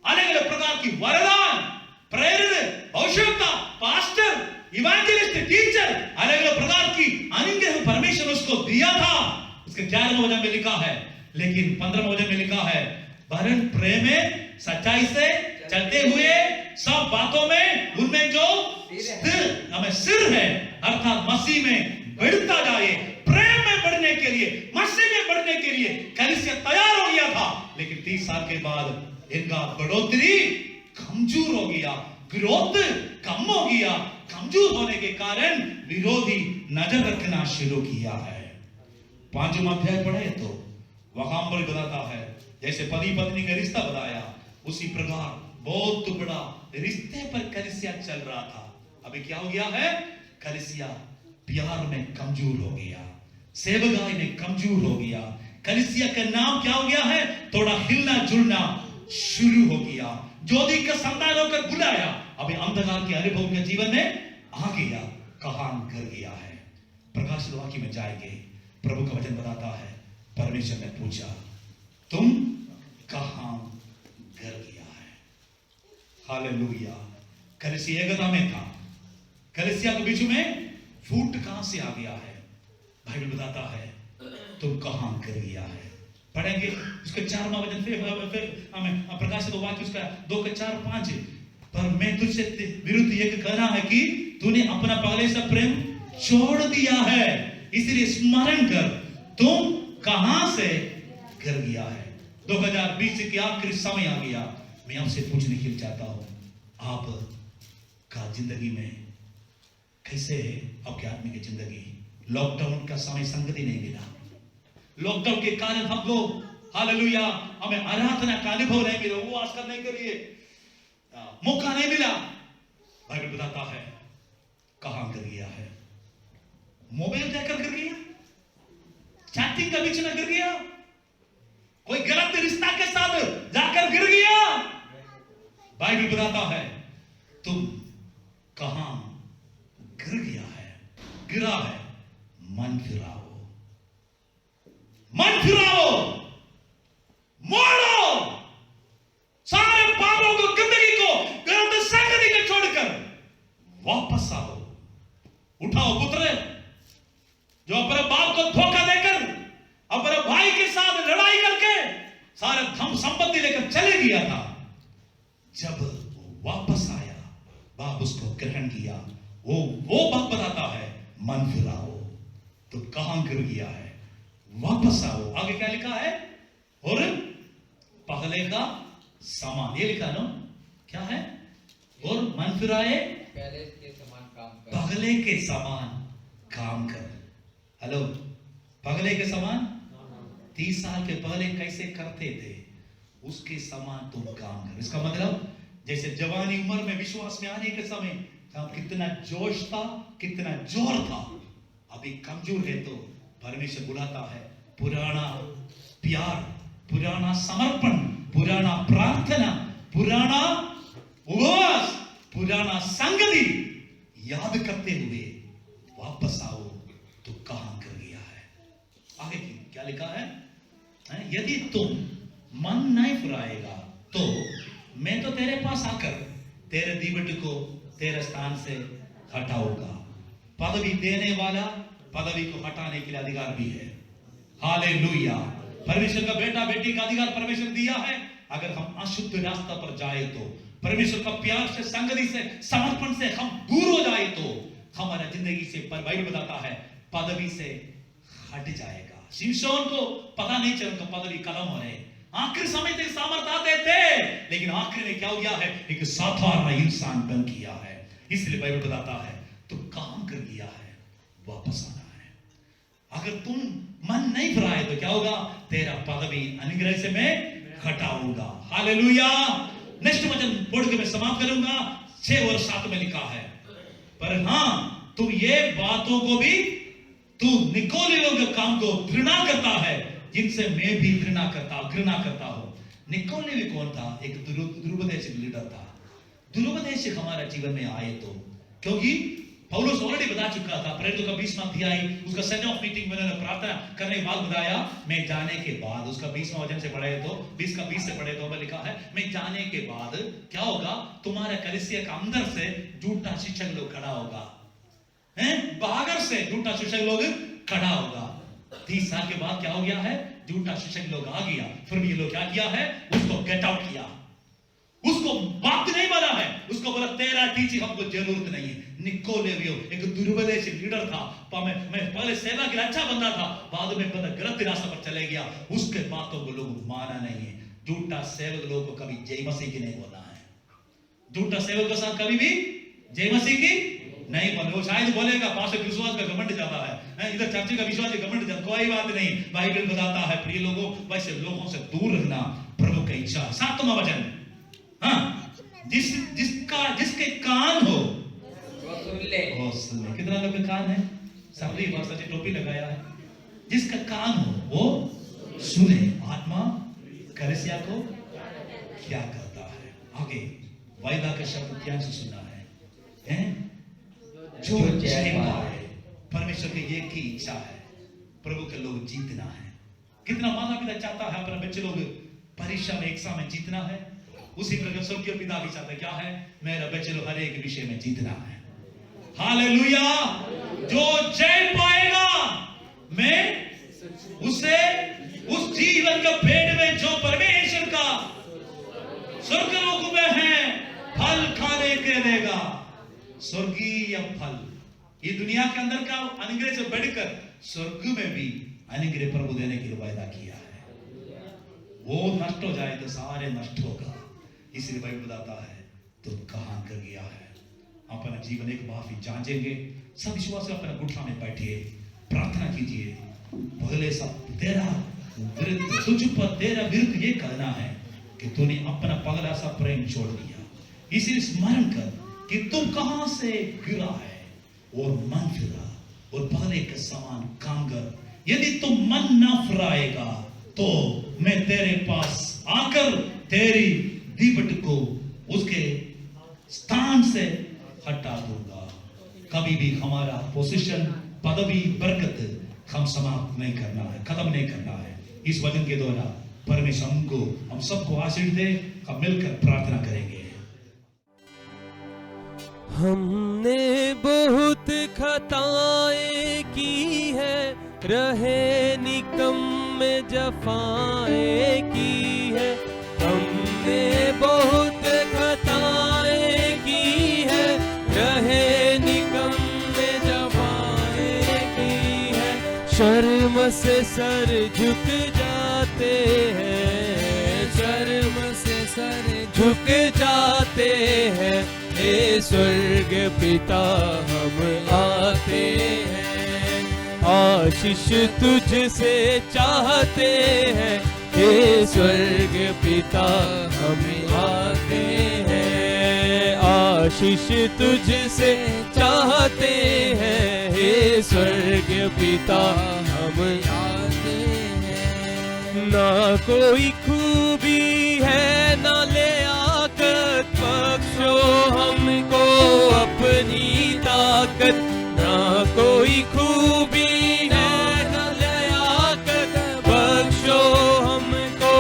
अलग अलग प्रकार की वरदान, प्रेरित, आवश्यकता, पास्टर, इवेंजलिस्ट, टीचर, अलग अलग प्रकार की अनुग्रह परमेश्वर उसको दिया था। उसके 11वें वचन में लिखा है, लेकिन 15वें वचन में लिखा है, वरन प्रेम में सच्चाई से चलते हुए सब बातों में उनमें जो सिर है, अर्थात मसीह में बढ़ता जाए। प्रेम में बढ़ने के लिए, मसीह में बढ़ने के लिए कलीसिया तैयार हो गया था। लेकिन 30 साल के बाद इनका बढ़ोतरी कमजोर हो गया, ग्रोथ कम हो गया। कमजोर होने के कारण विरोधी नजर रखना शुरू किया है। 5वां अध्याय पढ़े तो वहां पर बताता है, जैसे पति पत्नी का रिश्ता बताया, उसी प्रकार बहुत बड़ा रिश्ते पर कलीसिया चल रहा था। अभी क्या हो गया है, कलीसिया प्यार में कमजोर हो गया, सेवकाई में कमजोर हो गया, कलीसिया का नाम क्या हो गया है, थोड़ा हिलना जुलना शुरू हो गया। ज्योति का संतान होकर बुलाया, अभी अंधकार के अनुभव के जीवन में आ गया, कहां कर गया है। प्रकाशित वाक्य में जाएंगे, प्रभु का वचन बताता है, परमेश्वर ने पूछा तुम कहां कर गया है। हालेलुया। कलीसिया एकता में था, कलीसिया के बीच में फूट कहां से आ गया है। बाइबल बताता है तुम कहां कर गया है। पढ़ेंगे उसके 4वां वचन, फिर हमें प्रकाशित वाक्य उसका 2 के 4 5। पर मैं तुझसे विरुद्ध ये कहना है कि तूने अपना पहले से प्रेम छोड़ दिया है, इसलिए स्मरण कर तुम कहां से कर गया है। 2020 के आखिरी समय आ गया। मैं आपसे पूछने के लिए चाहता हूं, आप का जिंदगी में कैसे है आपके आदमी की जिंदगी। लॉकडाउन का समय संगति नहीं मिला, लॉकडाउन के कारण हम लोग हालेलुया हमें आराधना का अनुभव नहीं मिला, वो आज करने के लिए मौका नहीं मिला। बाइबल बताता है कहां कर गया है। मोबाइल जाकर कर गया, चैटिंग का बीच में गिर गया, कोई गलत रिश्ता के साथ जाकर गिर गया। बाइबल बताता है तुम कहां गिर गया है, गिरा है। मन फिराओ, मन फिराओ, मोड़ो सारे पापों को, गंदगी को, गलत संगति को छोड़कर वापस आओ। उठाओ पुत्र, जो अपने बाप को धोखा देकर अपने भाई के साथ लड़ाई करके सारे धन संपत्ति लेकर चले गया था, जब वो वापस आया बाप उसको ग्रहण किया। वो बाप बताता है मन फिराओ, तो कहां गिर गया है, वापस आओ। आगे क्या लिखा है, और पहले का समान, ये लिखा ना क्या है, और मन फिराए पहले के समान काम कर, पगले के समान काम कर। हेलो, पगले के समान 30 साल के पहले कैसे करते थे उसके समान तुम काम कर। इसका मतलब जैसे जवानी उम्र में विश्वास में आने के समय कितना जोश था, कितना जोर था, अभी कमजोर है तो परमेश्वर बुलाता है पुराना प्यार, पुराना समर्पण, पुराना प्रार्थना, पुराना उपवास, पुराना संगति याद करते हुए वापस आओ। तो कहां कर गया है। आगे क्या लिखा है, यदि तुम मन नहीं फिराएगा तो मैं तो तेरे पास आकर तेरे दीवट को तेरे स्थान से हटाऊंगा। पदवी देने वाला पदवी को हटाने के लिए अधिकार भी है। हालेलुया। परमेश्वर का बेटा बेटी का अधिकार परमेश्वर दिया है। अगर हम अशुद्ध रास्ता पर जाए तो, परमेश्वर का प्यार से, संगति से, समर्पण से हम दूर हो जाए तो हमारा जिंदगी से बाइबल बताता है पदवी से हट जाएगा। शिमशोन को पता नहीं चला उनका पदवी कलम हो रहे, आखिर समय तक सामर्थ आते थे, लेकिन आखिर में क्या हो गया है, एक साधारण इंसान बन गया है। इसलिए बाइबल बताता है तो काम कर गया है, वापस आना है। अगर तुम मन नहीं फिराए तो क्या होगा, तेरा पदवी अनुग्रह से मैं हटाऊंगा। हालेलुया। नेक्स्ट वचन पढ़ के मैं समाप्त करूंगा। 6 और 7 में लिखा है, पर हाँ तुम ये बातों को भी, तू निकोलियों के काम को घृणा करता है जिनसे मैं भी घृणा करता हूं। निकोलियो कौन था, एक दुरुपदेशक लीडर था। दुरुपदेशक हमारा जीवन में आए तो, क्योंकि पौलुस ऑलरेडी बता चुका था, प्रेरितों का 20वां अध्याय उसका सेंड ऑफ मीटिंग में उन्होंने प्रार्थना करने के बाद बताया, मैं जाने के बाद, उसका 20वां वचन से पढ़े तो 20 का 20 से पढ़े तो लिखा है, मैं जाने के बाद क्या होगा, तुम्हारे कलीसिया के अंदर से झूठा शिक्षक लोग खड़ा होगा, बाहर से झूठा शिक्षक लोग खड़ा होगा। 30 साल के बाद क्या हो गया है, झूठा शिक्षक लोग आ गया, फिर भी ये लोग क्या किया है, उसको गेट आउट किया, उसको बात नहीं बना है, उसको बोला तेरा टीचिंग हमको जरूरत नहीं है। निकोलेवियो एक दुर्बदेशी लीडर था, मैं पहले सेवा के अच्छा बंदा था, बाद में बंदा गलत रास्ते पर चले गया, उसके बातों को लोग माना नहीं है। झूठा सेवक लोगों को कभी जय मसीह की नहीं बोलना है, झूठा सेवक के साथ कभी भी जय मसीह की नहीं बोले। वो शायद बोलेगा पास्टर विश्वास का घमंड ज्यादा है, इधर चर्च का विश्वास का घमंड ज्यादा, कोई बात नहीं। बाइबल बताता है प्रिय लोगों, वैसे लोगों से दूर रहना प्रभु की इच्छा। 7वां वचन, हाँ, जिसके कान हो वो सुन ले। कितना लोग के कान है, सबरी वर्षाची टोपी लगाया है, जिसका कान हो वो सुने आत्मा कलीसिया को क्या करता है। आगे वायदा का शब्द ध्यान से सुनना है, हैं? जो जय पाए, परमेश्वर की एक ही इच्छा है, प्रभु के लोग जीतना है। कितना माता पिता चाहता है अपने बच्चे लोग परीक्षा में एग्जाम में जीतना है, उसी प्रकार स्वर्गीय पिता भी चाहता है क्या है, मेरा बच्चे लोग हर एक विषय में जीतना है। हालेलुया। जो जय पाएगा मैं उसे उस जीवन के पेड़ में जो परमेश्वर का स्वर्गलोक में है फल खाने के देगा। स्वर्गीय फल, ये दुनिया के अंदर का अनुग्रह से बढ़कर स्वर्ग में भी अनुग्रह प्रभु देने के लिए वायदा किया है। वो नष्ट हो जाए तो सारे नष्ट होगा, इसलिए बाइबल बताता है तुम कहां कर गया है। अपना जीवन एक बार फिर जांचेंगे, सब विश्वास से अपना गुठा में बैठिए, प्रार्थना कीजिए। पहले सब तेरा विरुद्ध, तुझ पर तेरा विरुद्ध ये कहना है कि तूने अपना पगला सा प्रेम छोड़ दिया। इसीलिए स्मरण कर कि तुम कहां से गिरा है और मन फिरा और पहले के समान काम कर। यदि तुम मन न फिराएगा तो मैं तेरे पास आकर तेरी दीपट को उसके स्थान से हटा दूंगा। कभी भी हमारा पोजीशन, पदवी, बरकत हम समाप्त नहीं करना है, खत्म नहीं करना है। इस वचन के द्वारा परमेश्वर हमको, हम सबको आशीष दे। हम मिलकर प्रार्थना करेंगे। हमने बहुत खताएं की है, रहे निकम्मे जफाएं की है। हमने बहुत खताएं की है, रहे निकम्मे जफाएं की है। शर्म से सर झुक जाते हैं, शर्म से सर झुक जाते हैं। हे स्वर्ग पिता हम आते हैं, आशीष तुझसे चाहते हैं। हे स्वर्ग पिता हम आते हैं, आशीष तुझसे चाहते हैं। हे स्वर्ग पिता हम आते हैं। ना कोई खूबी है ना ले आकत, बख्शो हमको अपनी ताकत। ना कोई खूबी है ना ले आकत, बख्शो हमको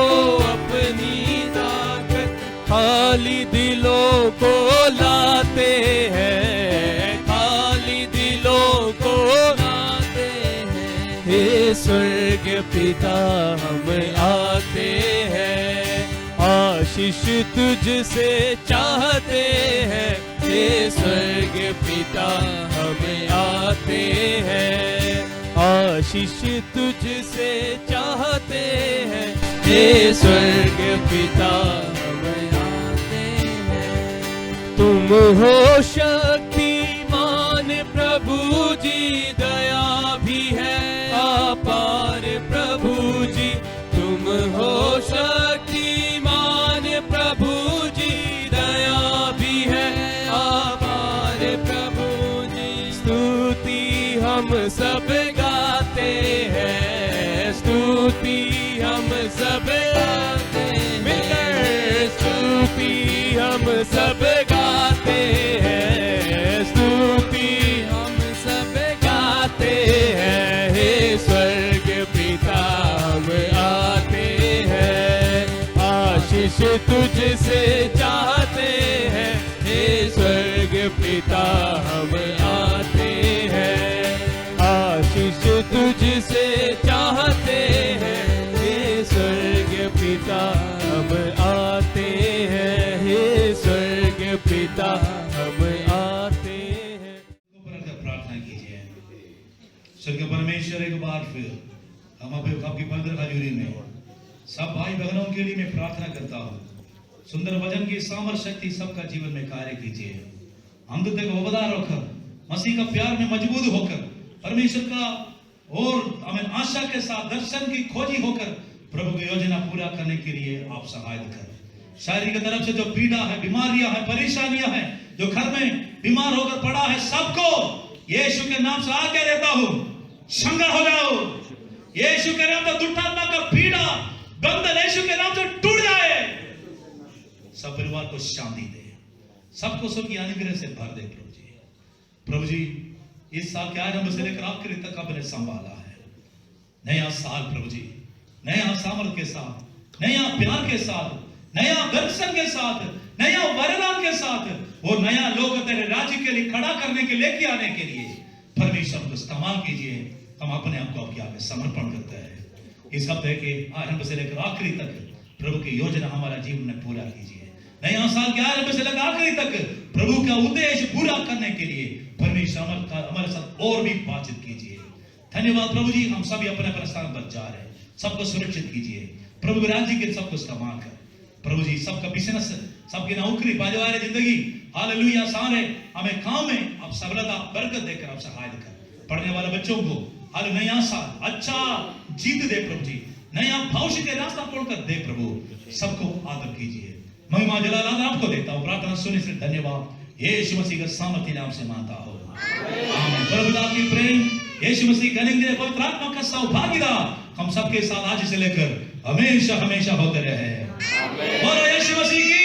अपनी ताकत। खाली दिलों को लाते हैं, खाली दिलों को लाते हैं। हे स्वर्ग पिता हम आते हैं, आशीष तुझसे चाहते हैं। हे स्वर्ग पिता हम आते हैं, आशीष तुझसे चाहते हैं। हे स्वर्ग पिता हम आते हैं। तुम हो शक्तिमान प्रभु जी, दया भी है अपार प्रभु जी। तुम हो शक्तिमान प्रभु जी, दया भी है अपार प्रभु जी। स्तुति हम सब गाते हैं, स्तुति हम सब गाते हैं। स्तुति हम सब गाते हैं, स्तुति हम सब गाते हैं। हे स्वर्ग पिता हम आते हैं, आशीष तुझसे चाहते हैं। हे स्वर्ग पिता हम आते हैं, आशीष तुझसे चाहते हैं। हे स्वर्ग पिता हम आते हैं, हे स्वर्ग पिता हम आते हैं। प्रार्थना कीजिए। स्वर्गीय परमेश्वर, एक बार फिर हम आपकी पवित्र हजूरी में सब भाई बहनों के लिए मैं प्रार्थना करता हूँ। सुंदर वचन की सामर्थ शक्ति सबका जीवन में कार्य कीजिए। अंधते को वफादार होकर, मसीह का प्यार में मजबूत होकर, परमेश्वर का और हमें आशा के साथ दर्शन की खोजी होकर प्रभु की योजना पूरा करने के लिए आप सहायता करें। शारीरिक तरफ से जो पीड़ा है, बीमारियां हैं, परेशानियां हैं, जो घर में बीमार होकर पड़ा है, सबको यीशु के नाम से आज्ञा देता हूं, चंगा हो जाओ। यीशु के नाम से दुष्टात्मा का पीड़ा बंधन यीशु के नाम से टूट जाए। सब परिवार को शांति दे, सबको सबकी अनुग्रह से भर दे प्रभु जी। प्रभु जी इस साल के आरंभ से लेकर आखिरी तक आपने संभाला है। नया साल प्रभु जी, नया सामर्थ के साथ, नया प्यार के साथ, नया दर्शन के साथ, नया वरदान के साथ, वो नया लोग तेरे राज्य के लिए खड़ा करने के लेके आने के लिए परमेश्वर को इस्तेमाल कीजिए। हम अपने आप को आपके आगे समर्पण करते हैं। इस हफ्ते के आरंभ से लेकर आखिरी तक प्रभु की योजना हमारा जीवन में पूरा कीजिए। नया साल के आरंभ से लेकर आखिरी तक प्रभु का उद्देश्य पूरा करने के लिए परमेश्वर हमारे साथ और भी बातचीत कीजिए। धन्यवाद प्रभु जी। हम सभी अपने अपने स्थान पर जा रहे हैं, सबको सुरक्षित कीजिए प्रभु। राज्य के सबको इस्तेमाल कर प्रभु जी। सबका बिजनेस, सबकी नौकरी, परिवार, जिंदगी हालेलुया सारे हमें काम में आप सफलता बरकत देकर आप सहायता कर। पढ़ने वाले बच्चों को हाल नया साल अच्छा जीत दे प्रभु जी। नया भविष्य के रास्ता खोलकर दे प्रभु। सबको आदर कीजिए। महिमा जलाल आपको देता हूं। प्रार्थना सुनने से धन्यवाद। यीशु मसीह के सामर्थ्य नाम से मानता हो, आमीन। प्रभु की प्रेम, यीशु मसीह करेंगे पवित्र आत्मा का सौभाग्यता हम सबके साथ आज से लेकर हमेशा हमेशा होते रहे। बोलो यीशु मसीह की